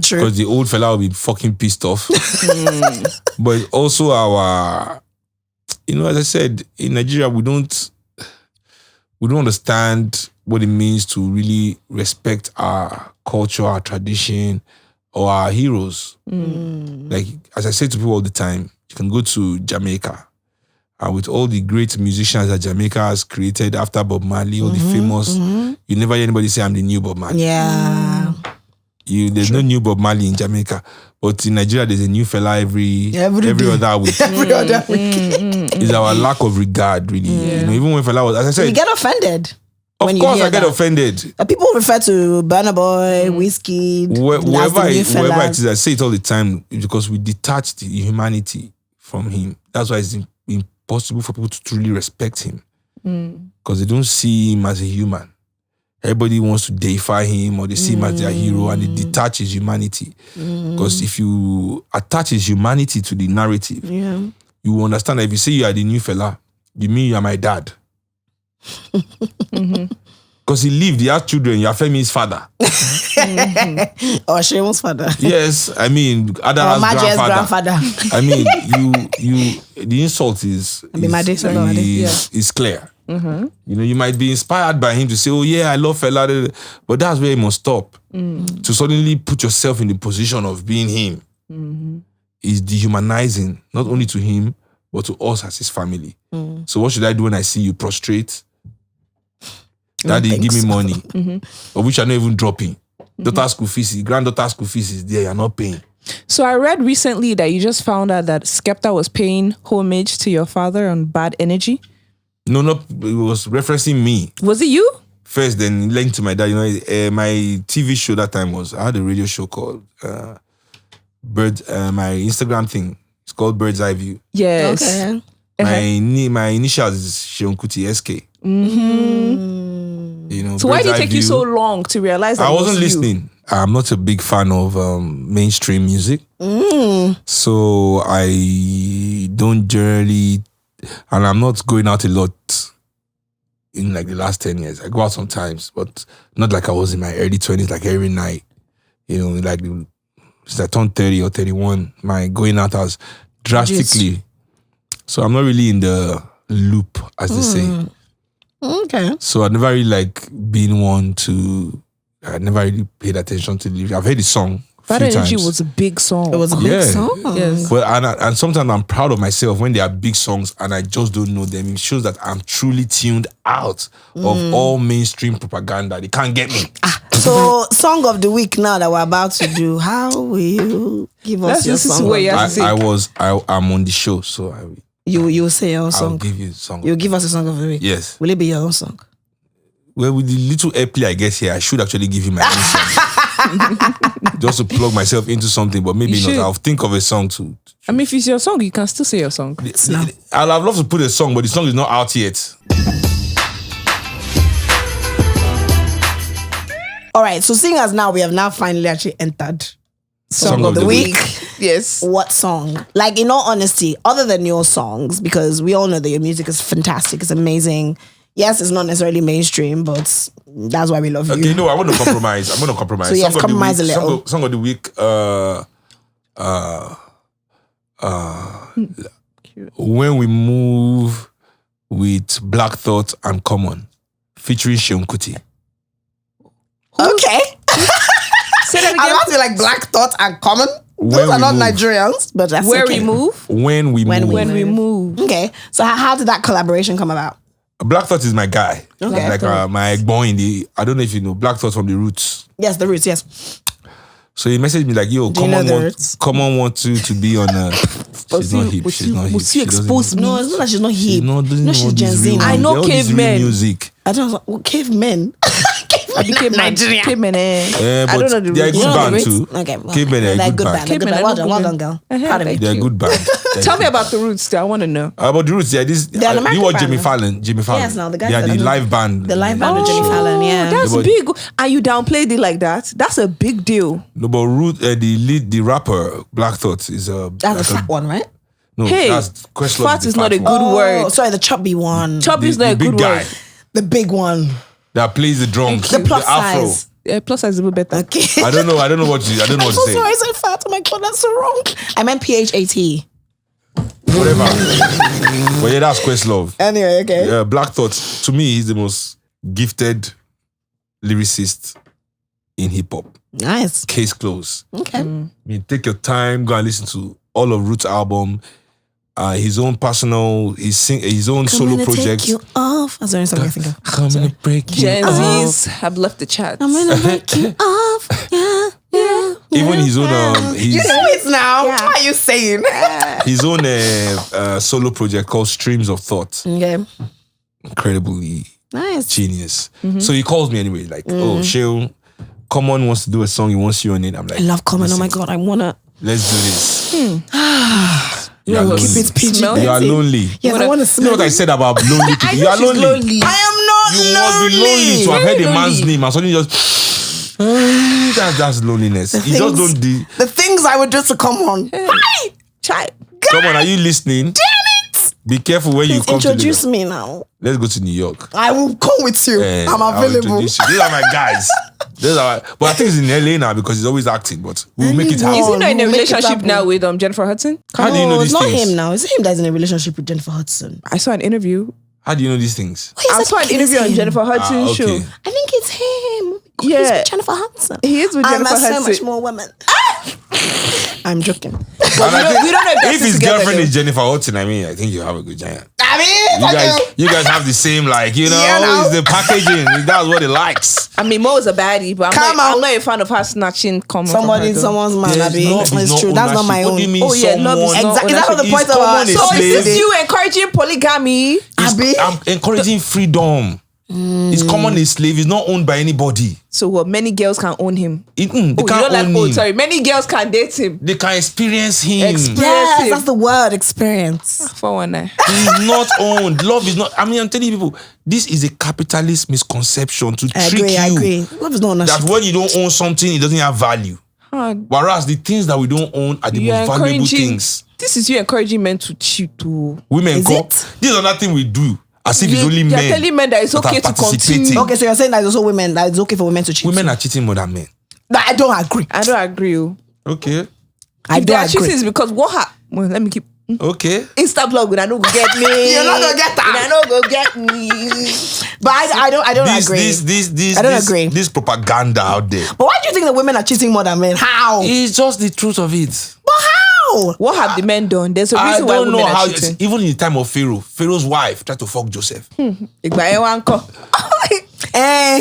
True. Because the old Fela would be fucking pissed off. But also our, as I said, in Nigeria, we don't understand what it means to really respect our culture, our tradition, or our heroes. Like, as I say to people all the time, you can go to Jamaica, and with all the great musicians that Jamaica has created after Bob Marley, all the famous, you never hear anybody say, I'm the new Bob Marley. Yeah. There's no new Bob Marley in Jamaica, but in Nigeria, there's a new Fela every other week. Every other week. It's our lack of regard, really. Even when Fela was, as I said, you get offended. Of course, I get offended. People refer to Burna Boy, Whiskey, whoever it is. I say it all the time because we detach the humanity from him. That's why it's impossible for people to truly respect him because they don't see him as a human. Everybody wants to deify him or they see him as their hero and they detach his humanity. Because if you attach his humanity to the narrative, you will understand that if you say you are the new Fela, you mean you are my dad. Because he lived, he had children, you are Femi's father. Or Seun's father. Yes, I mean, Adara's grandfather. I mean, the insult is clear. You might be inspired by him to say, oh yeah, I love Fela, but that's where you must stop. To suddenly put yourself in the position of being him is dehumanizing, not only to him, but to us as his family. So what should I do when I see you prostrate? Daddy, give me money. Of which I'm not even dropping. Daughter's school fees, granddaughter's school fees is there, you're not paying. So I read recently that you just found out that Skepta was paying homage to your father on Bad Energy. No, it was referencing me. Was it you? First, then linked to my dad. My TV show that time I had a radio show called my Instagram thing. It's called Bird's Eye View. Yes. Okay. My initials is Seun Kuti SK. So why did it take you so long to realize that I wasn't listening? I'm not a big fan of mainstream music. So I don't generally, and I'm not going out a lot in like the last 10 years. I go out sometimes, but not like I was in my early 20s, like every night. Like since I turned 30 or 31, my going out has drastically. So I'm not really in the loop, as they say. Okay. So I never really been one to. I never really paid attention to the lyrics. I've heard the song. Bad Energy was a big song. It was a big song. Yes. But and sometimes I'm proud of myself when they are big songs and I just don't know them. It shows that I'm truly tuned out of all mainstream propaganda. They can't get me. So song of the week now that we're about to do. How will you give us your song? I'm on the show, so I will. You say your own I'll song. give you a song. You'll give us a song of the week. Yes. Will it be your own song? Well, with the little airplay I guess here, I should actually give you my own song. Just to plug myself into something, but maybe not. I'll think of a song to. I mean, if it's your song, you can still say your song. I'd love to put a song, but the song is not out yet. All right, so seeing as now we have now finally actually entered Song of the week. Yes. What song? Like, in all honesty, other than your songs, because we all know that your music is fantastic, it's amazing. Yes, it's not necessarily mainstream, but that's why we love you. Okay, no, I want to compromise. I'm going to compromise. So yes, compromise a little. Song of the week. When we move with Black Thought and Common, featuring Seun Kuti. Okay. Say that I'm again. about to be like Black Thought and Common. Those are not Nigerians, but that's Where okay. we move. When we move. When we move. Okay, so how did that collaboration come about? Black Thought is my guy. Okay. Like my boy in the, I don't know if you know, Black Thought from the Roots. Yes, the Roots, yes. So he messaged me like, yo, Do you know the Common Roots? wants you to be on she's not hip. She's not hip. Was she exposed me? No, it's not that she's not hip. She's not doing No, all she's this Gen Z. real now. I know all this real cavemen. music. I don't know. Well, cavemen. Nigeria. Cavemen, But I don't know the they're a roots. good You know the band Roots? too. Okay, well, Cavemen are they're a good band. band. They're good Cavemen band. are Well good done, girl. band. Proud of you. They're a good band. Tell me about the roots. I want to know. About the Roots, They're an American you watch band, Jimmy no? Fallon. Jimmy Fallon. Yes, now the guys They are that the are- live band. The live band with Jimmy Fallon, yeah. That's Yeah, but- big. And you downplayed it like that. That's a big deal. No, but the rapper Black Thought is a. That's the fat one, right? No, Hey, that's Questlove. fat is not a one. good word. Sorry, the chubby one. Chubby is not a big good guy word. The big one. that plays the drums. The plus afro. size. Plus size is a bit better. Okay. I don't know what to I'm say. so sorry, I said fat. Oh my God, that's so wrong. I meant PHAT. Whatever. But yeah, that's Questlove. Anyway, okay. Black Thought, to me, he's the most gifted lyricist in hip hop. Nice. Case closed. Okay. I mean, take your time, go and listen to all of Roots' album, his own personal, his own solo project. Take you off. That's the only song I think of. I'm gonna break you Gen off. Zs have left the chat. I'm gonna break you off. Yeah, yeah. Even his own, You know it now. Yeah. What are you saying? his own solo project called Streams of Thought. Okay. Incredibly Nice. genius. So he calls me anyway, like, oh, Seun, Common wants to do a song, he wants you on it. I'm like, I love Common. Oh listen, my God, I wanna. let's do this. You are Keep lonely. it PG. Smell You are lonely. Yes, I wanna You know smell what I it. said about lonely people? You are she's lonely. lonely. I am not You lonely. must be lonely to have heard a man's lonely. name and suddenly just that's loneliness. You just things- don't do. The things I would do to come on. Hi. Chat. Come on, are you listening? Be careful when you Please come to introduce Lagos. me now. Let's go to New York. I will come with you. I'm I'll available. introduce you. These are my guys. But I think he's in LA now because he's always acting. But we'll make it happen. Is he not in a We'll make it relationship happen. now with Jennifer Hudson? How do you know Oh, these it's not things? him now. It's him that's in a relationship with Jennifer Hudson. I saw an interview. How do you know these things? I saw an interview on Jennifer Hudson's okay. show. I think it's him. Yeah. He's with Jennifer Hudson. He is with And Jennifer there's so Hudson. much more women. I'm joking. And I don't- think we don't know if that's if his together, girlfriend though. is Jennifer Hudson, I mean, I think you have a good giant. I mean, You guys have the same, like, Yeah, no. it's the packaging. That's what he likes. I mean, Mo is a baddie, but Come I'm on. not a fan of her snatching comment from her, though. someone's man. There's Abi. no- It's there's no true. That's not my ownership. own. What do you mean Oh, yeah, love is someone? not Exactly. That's not the Is point of common our is show. So slave? is this you encouraging polygamy? Abi. I'm encouraging freedom. It's common is slave. It's not owned by anybody. So what? Many girls can own him. They Oh, you can't don't like? own Oh, him. sorry. Many girls can date him. They can experience him. Yes, that's the word. Experience. 419. He's not owned. Love is not. I mean, I'm telling you people, this is a capitalist misconception to I trick agree. you. I agree. Love is not ownership. That when you don't own something, it doesn't have value. Whereas the things that we don't own are the You are most valuable encouraging. things. This is you encouraging men to cheat too. Women Is go. it? This is another thing we do. As if it's only You're men. telling men that it's that okay are to participating. continue. Okay, so you're saying that it's also women that it's okay for women to cheat. Women are cheating more than men. No, I don't agree. I don't agree. Oh. Okay. I If they are don't cheating agree. is because what happened? Well, let me keep. Okay. Insta blog, I know go get me. You're not gonna get that. I know go get me. But I don't agree. I don't agree. This propaganda out there. But why do you think that women are cheating more than men? How? It's just the truth of it. But how? What have the men done? There's a I reason why don't women know how. are cheating. Even in the time of Pharaoh's wife tried to fuck Joseph. Igba ewa nko.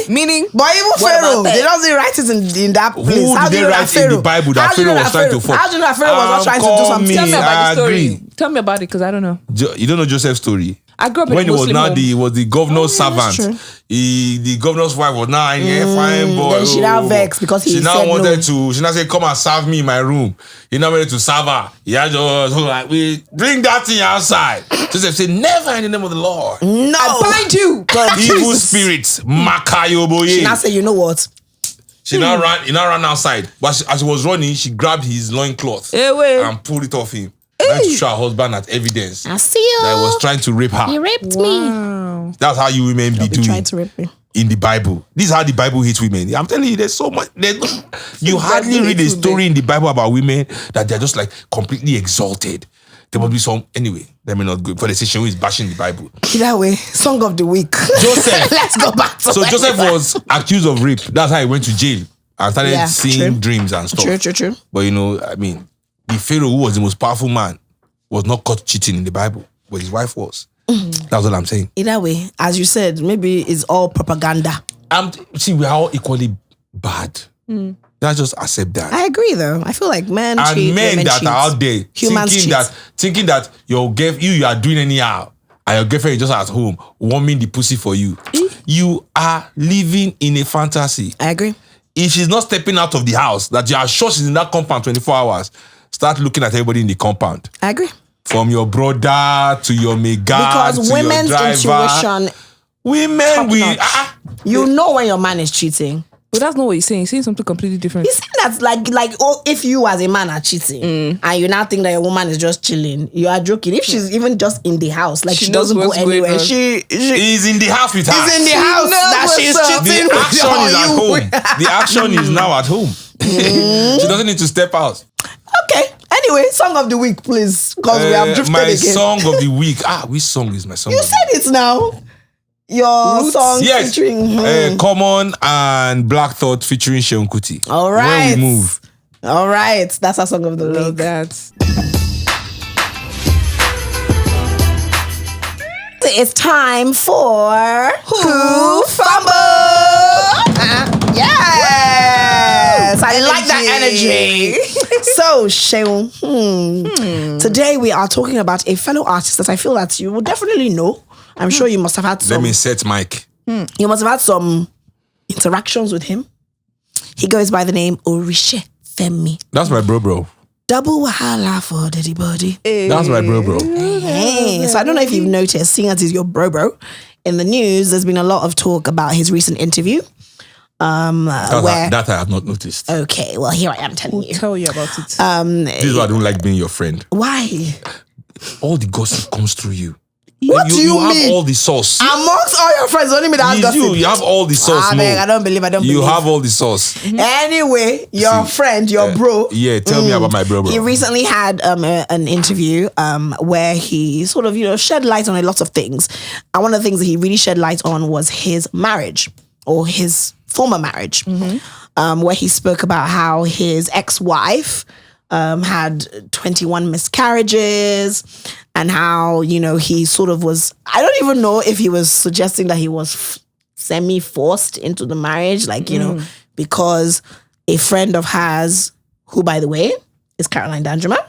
Meaning, But even what Pharaoh, about that? they don't write it in that place. Who How did do they you know write in the Bible that How do you know Pharaoh was trying to fuck? How do you know that Pharaoh was not trying to do Call something? me, Tell me about I the story. agree. Tell me about it, because I don't know. You don't know Joseph's story? I grew up in when a Muslim home. he was the governor's that's servant. The governor's wife was now fine boy. Then she now vexed because he she now said wanted no. to. She now said, "Come and serve me in my room." He now wanted to serve her. He had just like, "We bring that thing outside." Joseph said, "Never in the name of the Lord." No, I bind you. Evil spirits, Makayoboye. She now said, "You know what?" He now ran outside. But as she was running, she grabbed his loincloth and pulled it off him. Trying to show her husband as evidence I see you. that he was trying to rape her. He raped me. That's how you women be doing trying to rape me. in the Bible. This is how the Bible hates women. I'm telling you, there's so much. You hardly read a story in the Bible about women that they're just like completely exalted. There must be some. Anyway, let me not go for the session who is bashing the Bible. Either way, song of the week. Joseph. Let's go back to So Joseph was accused of rape. That's how he went to jail and started seeing dreams and stuff. True. But the Pharaoh, who was the most powerful man, was not caught cheating in the Bible, but his wife was. That's what I'm saying. Either way, as you said, maybe it's all propaganda. We're all equally bad. Let's just accept that. I agree, though. I feel like men and cheat, men women that cheat. are out there thinking that you are doing anyhow, and your girlfriend is just at home warming the pussy for you. You are living in a fantasy. I agree. If she's not stepping out of the house, that you are sure she's in that compound 24 hours, start looking at everybody in the compound. I agree. From your brother to your mega Because to women's your driver. intuition, Women, you know when your man is cheating. But that's not what he's saying. He's saying something completely different. He's saying that if you as a man are cheating and you now think that your woman is just chilling, you are joking. If she's even just in the house, like she doesn't go anywhere, she is in the house with her. Is in the house that she's cheating. The action is at home. The action is now at home. She doesn't need to step out. Okay. Anyway, song of the week, please, because we have drifted my again. Song of the week. Which song is my song? You said it now. Your Roots? song Yes. featuring Common and Black Thought featuring Seun Kuti. All right. When we move. All right. That's our song of the Love week. that. It's time for Who Fumbled? Yes. I like that energy. So, Seun, today we are talking about a fellow artist that I feel that you will definitely know. I'm sure you must have had some. Let me set mic. You must have had some interactions with him. He goes by the name Orishe Femi. That's my bro. Double wahala for daddy body. That's my bro. Hey. So I don't know if you've noticed, seeing as he's your bro, in the news, there's been a lot of talk about his recent interview. That I have not noticed. Okay, well, here I am telling you. We'll tell you about it. This is why I don't like being your friend. Why? All the gossip comes through you. What do you mean? have all the sauce. Amongst all your friends, only me that has gossip. You have all the sauce. I don't believe. You have all the sauce. Anyway, your friend, your bro. Yeah, tell me about my bro. He recently had an interview where he sort of, shed light on a lot of things. And one of the things that he really shed light on was his marriage, or his former marriage, where he spoke about how his ex-wife had 21 miscarriages, and how, he sort of was, I don't even know if he was suggesting that he was semi-forced into the marriage, because a friend of hers, who, by the way, is Caroline Danjuma,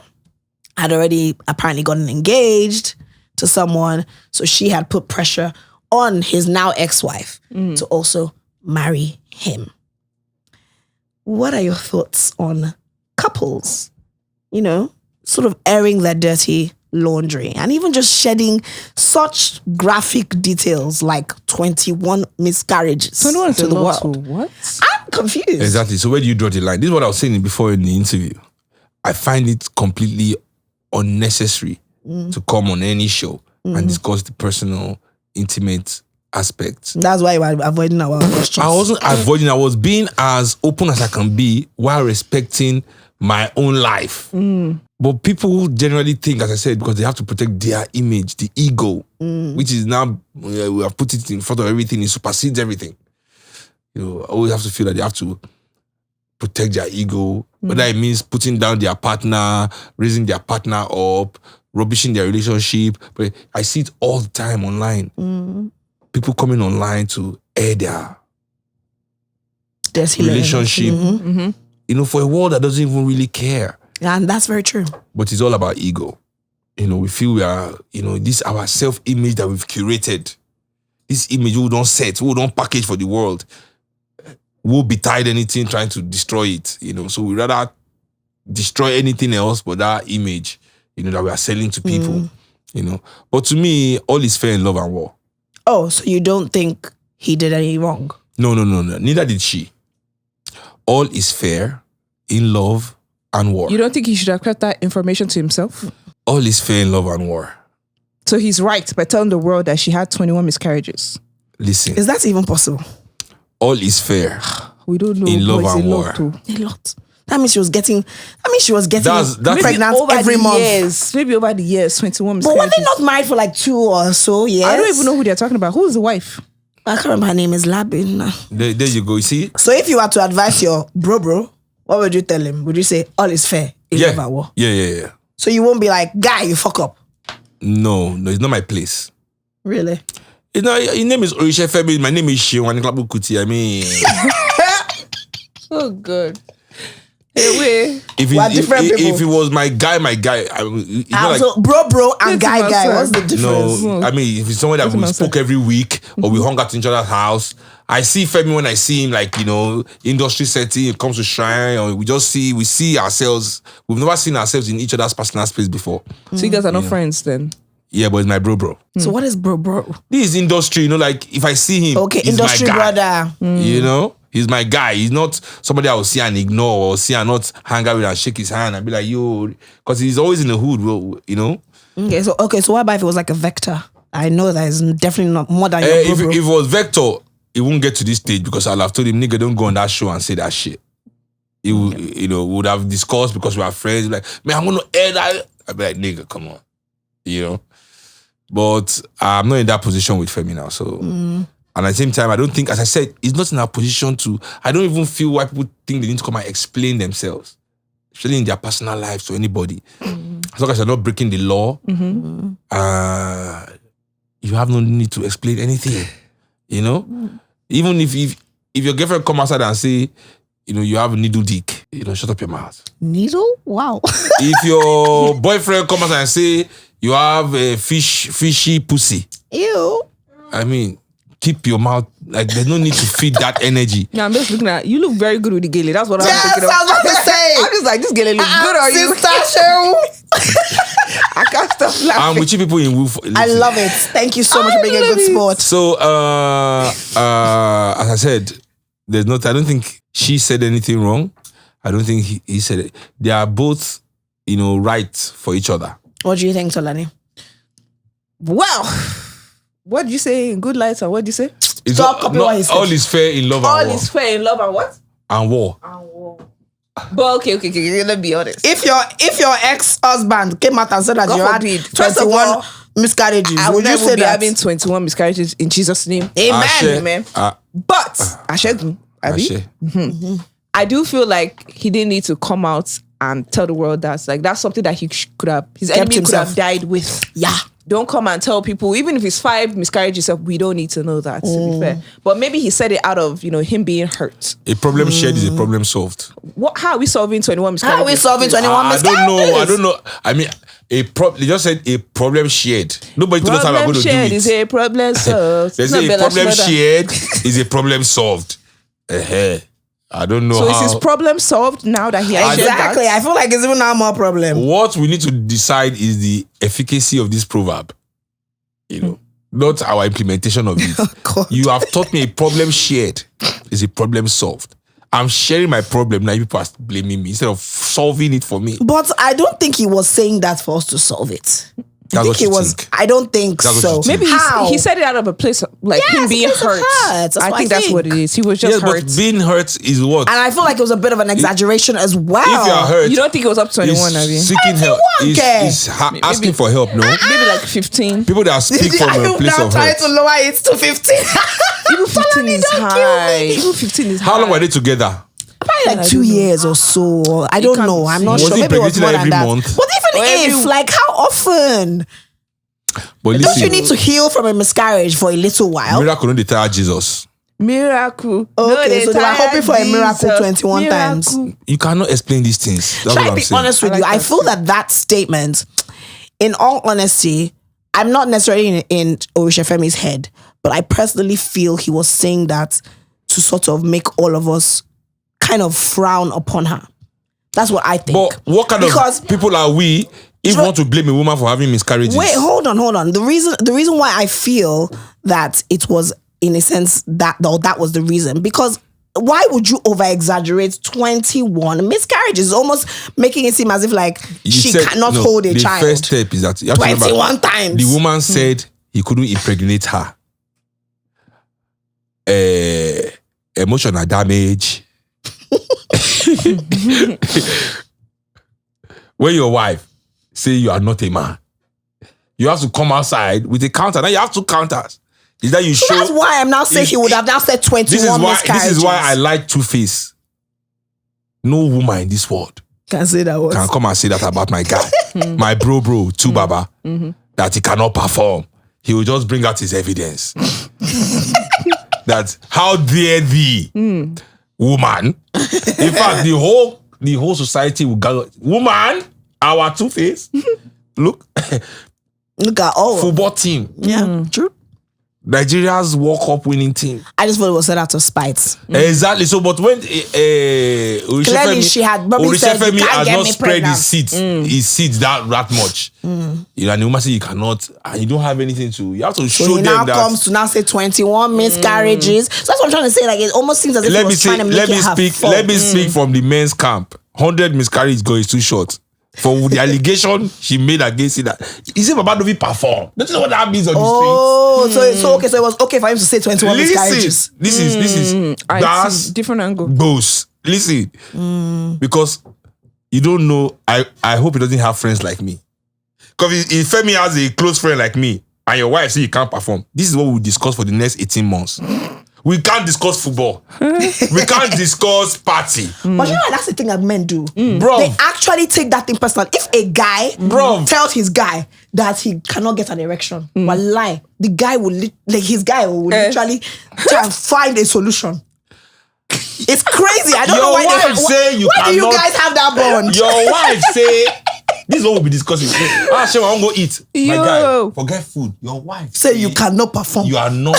had already apparently gotten engaged to someone. So she had put pressure on his now ex-wife to also marry him. What are your thoughts on couples, sort of airing their dirty laundry and even just shedding such graphic details like 21 miscarriages to the world? What? I'm confused. Exactly. So where do you draw the line? This is what I was saying before in the interview. I find it completely unnecessary to come on any show and discuss the personal, intimate aspects. That's why we're avoiding our questions. I wasn't avoiding. I was being as open as I can be while respecting my own life. But people generally think, as I said, because they have to protect their image, the ego, which is now, we have put it in front of everything, it supersedes everything. Always have to feel that they have to protect their ego, whether it means putting down their partner, raising their partner up, rubbishing their relationship. But I see it all the time online. People coming online to air their relationship. For a world that doesn't even really care. And that's very true. But it's all about ego. we feel we are, this our self-image that we've curated. This image we don't set, we don't package for the world. We'll be tied anything trying to destroy it, So we rather destroy anything else but that image, that we are selling to people, But to me, all is fair in love and war. Oh, so you don't think he did any wrong? No. Neither did she. All is fair in love and war. You don't think he should have kept that information to himself? All is fair in love and war. So he's right by telling the world that she had 21 miscarriages. Listen. Is that even possible? All is fair. We don't know. In love and war. A lot. That means she was getting That's pregnant every month. Maybe over the years, 21 But miscarriages. were they not married for like 2 or so years? I don't even know who they're talking about. Who's the wife? I can't remember her name is Labin. There you go. You see? So if you were to advise your bro, what would you tell him? Would you say all is fair in love and war? Yeah. So you won't be like, guy, you fuck up. No, it's not my place. Really? His name is Orisha Femi. My name is Seun Kuti. I mean, Oh, good. Anyway, if it was my guy, it's not So bro and guy, what's the difference? no. I mean, if it's someone that we spoke every week or we hung out in each other's house, I see Femi when I see him, like industry setting. It comes to Shrine, or we see ourselves. We've never seen ourselves in each other's personal space before. so you guys are not friends then? Yeah, but it's my bro. So what is bro? This is industry, like if I see him, Okay, he's industry my guy. brother. He's my guy. He's not somebody I will see and ignore or see and not hang out with and shake his hand and be like, yo, because he's always in the hood, Okay, so what about if it was like a vector? I know that is definitely not more than your bro. If it was Vector, it won't get to this stage because I'll have told him, nigga, don't go on that show and say that shit. He would have discussed because we are friends. Like, man, I'm going to air that. I'd be like, nigga, come on. But I'm not in that position with Femi now. So, and at the same time, I don't think, as I said, he's not in a position to, I don't even feel why people think they need to come and explain themselves, especially in their personal lives to anybody. As long as you're not breaking the law, you have no need to explain anything. Even if your girlfriend come outside and say, you have a needle dick, shut up your mouth. Needle? Wow. If your boyfriend come outside and say you have a fishy pussy, Ew. I mean, keep your mouth, like there's no need to feed that energy. Yeah, I'm just looking at you. Look very good with the gele. That's what I'm Yes, thinking of. I was about to say. I'm just like, this gele looks good on you. Sister Cheryl. I can't stop laughing. I'm with you people in Wolf. I love it. Thank you so much for being a good sport. So, as I said, I don't think she said anything wrong. I don't think he said it. They are both, right for each other. What do you think, Tolani? Well, what did you say in good lights or what did you say? Stop copying what he said. All is fair in love and war. All is fair in love and what? And war. But okay, let's be honest. If your ex-husband came out and said that God you had forbid. First of 21 all, miscarriages, I would would you never say be that? having 21 miscarriages in Jesus' name. Amen. Ashe. Amen. But Ashegun, Ashe. I do feel like he didn't need to come out and tell the world that's something that he could have, his Kept enemy could himself. have died with. Yeah. Don't come and tell people, even if it's 5 miscarriages, we don't need to know that, to be fair. But maybe he said it out of, him being hurt. A problem shared is a problem solved. How are we solving 21 miscarriages? How are we solving 21 miscarriages? I don't know. I mean, they just said a problem shared. Nobody told us how we're going to do shared it. is a problem solved. They say a problem shared is a problem solved. I don't know So how. is his problem solved now that he has shared Exactly. that? I feel like it's even now more problem. What we need to decide is the efficacy of this proverb. Not our implementation of it. God. You have taught me a problem shared is a problem solved. I'm sharing my problem, now people are blaming me instead of solving it for me. But I don't think he was saying that for us to solve it. I think what he you was. think. I don't think That's what so. you think. Maybe How? he said it out of a place of, like Yes, him being a place of hurt. hurt. That's I what think I that's think. what it is. He was just Yes, hurt. but being hurt is what? And I feel like it was a bit of an exaggeration as well. If you are hurt, You don't think it was up to 21, have you? he's seeking help. 21, He's asking for help, no? Maybe like 15. People that speak from Are a you place now of trying hurt. to lower it to 15? Even 15 is don't kill high. me. Even 15 is high. How long were they together? Probably like 2 years or so. I don't can't know. I'm see. not Was sure. he Maybe it was impregnating more her than every that. month? But even Or if, every- like, how often? But Don't listen, you need to heal from a miscarriage for a little while? miracle no dey tire Jesus. Miracle. Okay, so they were tired hoping for a miracle Jesus. 21 times. Miracle. You cannot explain these things. That's Should what I I'm be saying. honest with I you? like I that feel that statement in all honesty, I'm not necessarily in Orishefemi's head, but I personally feel he was saying that to sort of make all of us kind of frown upon her. That's what I think. But what kind of people are we if we want to blame a woman for having miscarriages? Wait, hold on. The reason why I feel that it was, in a sense, that was the reason, because why would you over-exaggerate 21 miscarriages? It's almost making it seem as if like she cannot hold a child. The first step is that you have 21 times. The woman said he couldn't impregnate her. Emotional damage. When your wife say you are not a man, you have to come outside with a counter. Now you have two counters. Is that you show? That's why I'm now saying he would have now said 21 miscarriages. This is why I like Two-Face. No woman in this world can say that word. Can come and say that about my guy, my bro, Baba, that he cannot perform. He will just bring out his evidence. That how dare thee, woman? In fact, the whole society will go, woman, our Two-Face. Look at all football team. Yeah, true. Nigeria's World Cup winning team. I just thought it was said out of spite. Exactly. So, but when clearly she had probably said, you can't has get not me spread pregnant. his seeds that much. You know, and the woman say you cannot, and you don't have anything to. You have to show so he them now that. comes to now say 21 miscarriages. So that's what I'm trying to say. Like, it almost seems as if he was trying to make it have fun. Let me speak from the men's camp. 100 miscarriages is too short. For the allegation she made against it, that he said Baba Novi perform. Don't you know what that means on the streets? So it was okay for him to say 21 miscarriages. This is that's different angle. Boss. Listen, because you don't know. I hope he doesn't have friends like me. Because if Femi has a close friend like me, and your wife say you can't perform, this is what we'll discuss for the next 18 months. We can't discuss football. We can't discuss party. But you know, that's the thing that men do. Bro. They actually take that thing personal. If a guy tells his guy that he cannot get an erection, wallahi, the guy will literally try and find a solution. It's crazy. I don't know why why do you guys have that bond? Your wife say, this is what we'll be discussing. Shem, I won't go eat. My guy, forget food. Your wife say you cannot perform. You are not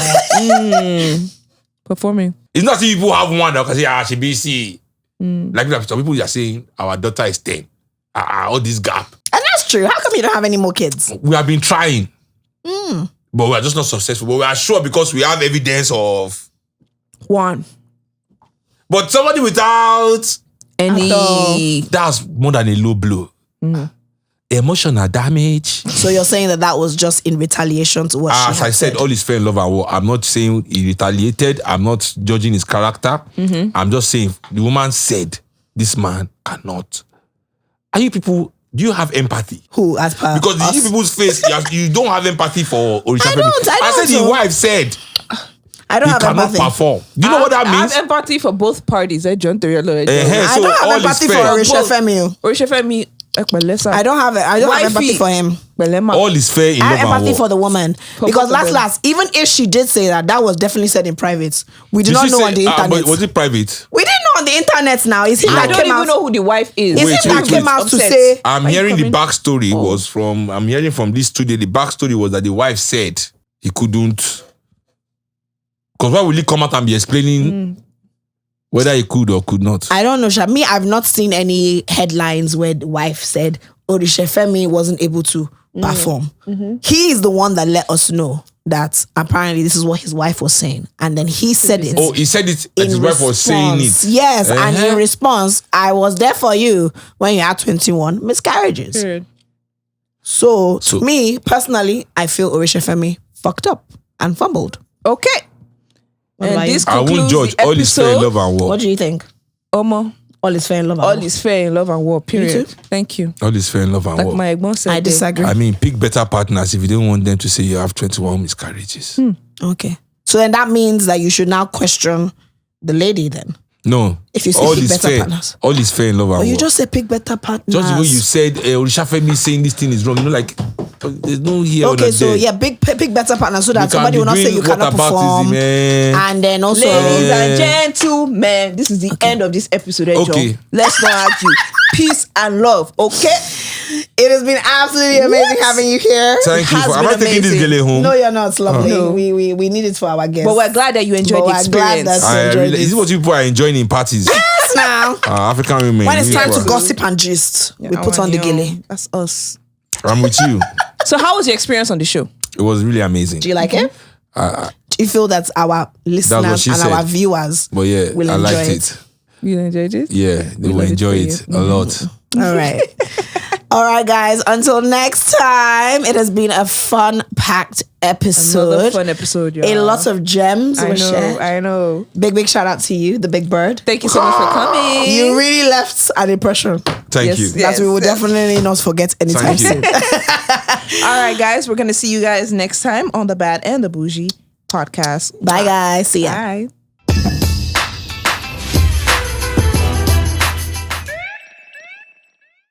performing. It's not if people have one that can say, she busy. Like some people are saying, our daughter is 10. All this gap. And that's true. How come you don't have any more kids? We have been trying. But we are just not successful. But we are sure because we have evidence of one. But somebody without any, that's more than a low blow. Emotional damage. So you're saying that was just in retaliation to what she as I said, all is fair in love and war. I'm not saying he retaliated. I'm not judging his character. I'm just saying the woman said this man cannot. Are you people? Do you have empathy? Who as per because us? you people's face, you don't have empathy for Orisha. I said the wife said. I don't have cannot empathy. Perform. Do you know what that means? I have empathy for both parties. John Toriello. I don't have empathy for Orishefemi. Orishefemi. I don't have empathy for him. All is fair in love and war. I have empathy for the woman. Because last, even if she did say that was definitely said in private. We did not know on the internet. But was it private? We didn't know on the internet now. Is it I don't even know who the wife is. Is it that came out to say? I'm hearing the backstory I'm hearing from this studio, the backstory was that the wife said he couldn't. Because why will he come out and be explaining whether he could or could not? I don't know, Sha. Me, I've not seen any headlines where the wife said Orishefemi wasn't able to perform. He is the one that let us know that apparently this is what his wife was saying. And then he said it. Oh, he said it and his wife was saying it. Yes, and in response, I was there for you when you had 21 miscarriages. So me, personally, I feel Orishefemi fucked up and fumbled. Okay. And this I won't judge. All is fair in love and war. What do you think? Omo. All is fair in love and war. All is fair in love and war, period. Thank you. All is fair in love and war. Like my Egbon said. I disagree. I mean, pick better partners if you don't want them to say you have 21 miscarriages. Okay. So then that means that you should now question the lady then. No. If you say pick better partners. All is fair in love and war. You just say pick better partners. Just the way you said, Orishefemi saying this thing is wrong. You know, like, there's no here or okay, so there. pick better partners so that somebody will not say you cannot perform. And then also, ladies and gentlemen, this is the end of this episode. Okay. Let's not argue. Peace and love. Okay. It has been absolutely amazing having you here. Thank you. Has I'm been not taking this amazing. girl home. No, you're not. It's lovely. No. We need it for our guests. But we're glad that you enjoyed the experience. This is what people are enjoying in parties. Yes, now. African women. When it's time to go. gossip and gist, we put on the gele. That's us. I'm with you. So how was your experience on the show? It was really amazing. Do you like it? Do you feel that our listeners and our viewers But yeah, will I enjoy liked it. You enjoyed it? Yeah, they will enjoy it a lot. All right. All right, guys. Until next time, it has been a fun-packed episode. Another fun episode, y'all. A lot of gems were shared. I know. Big shout out to you, the big bird. Thank you so much for coming. You really left an impression. Thank you. That we will definitely not forget anytime soon. All right, guys. We're going to see you guys next time on the Bad and the Boujee podcast. Bye, guys. See ya. Bye.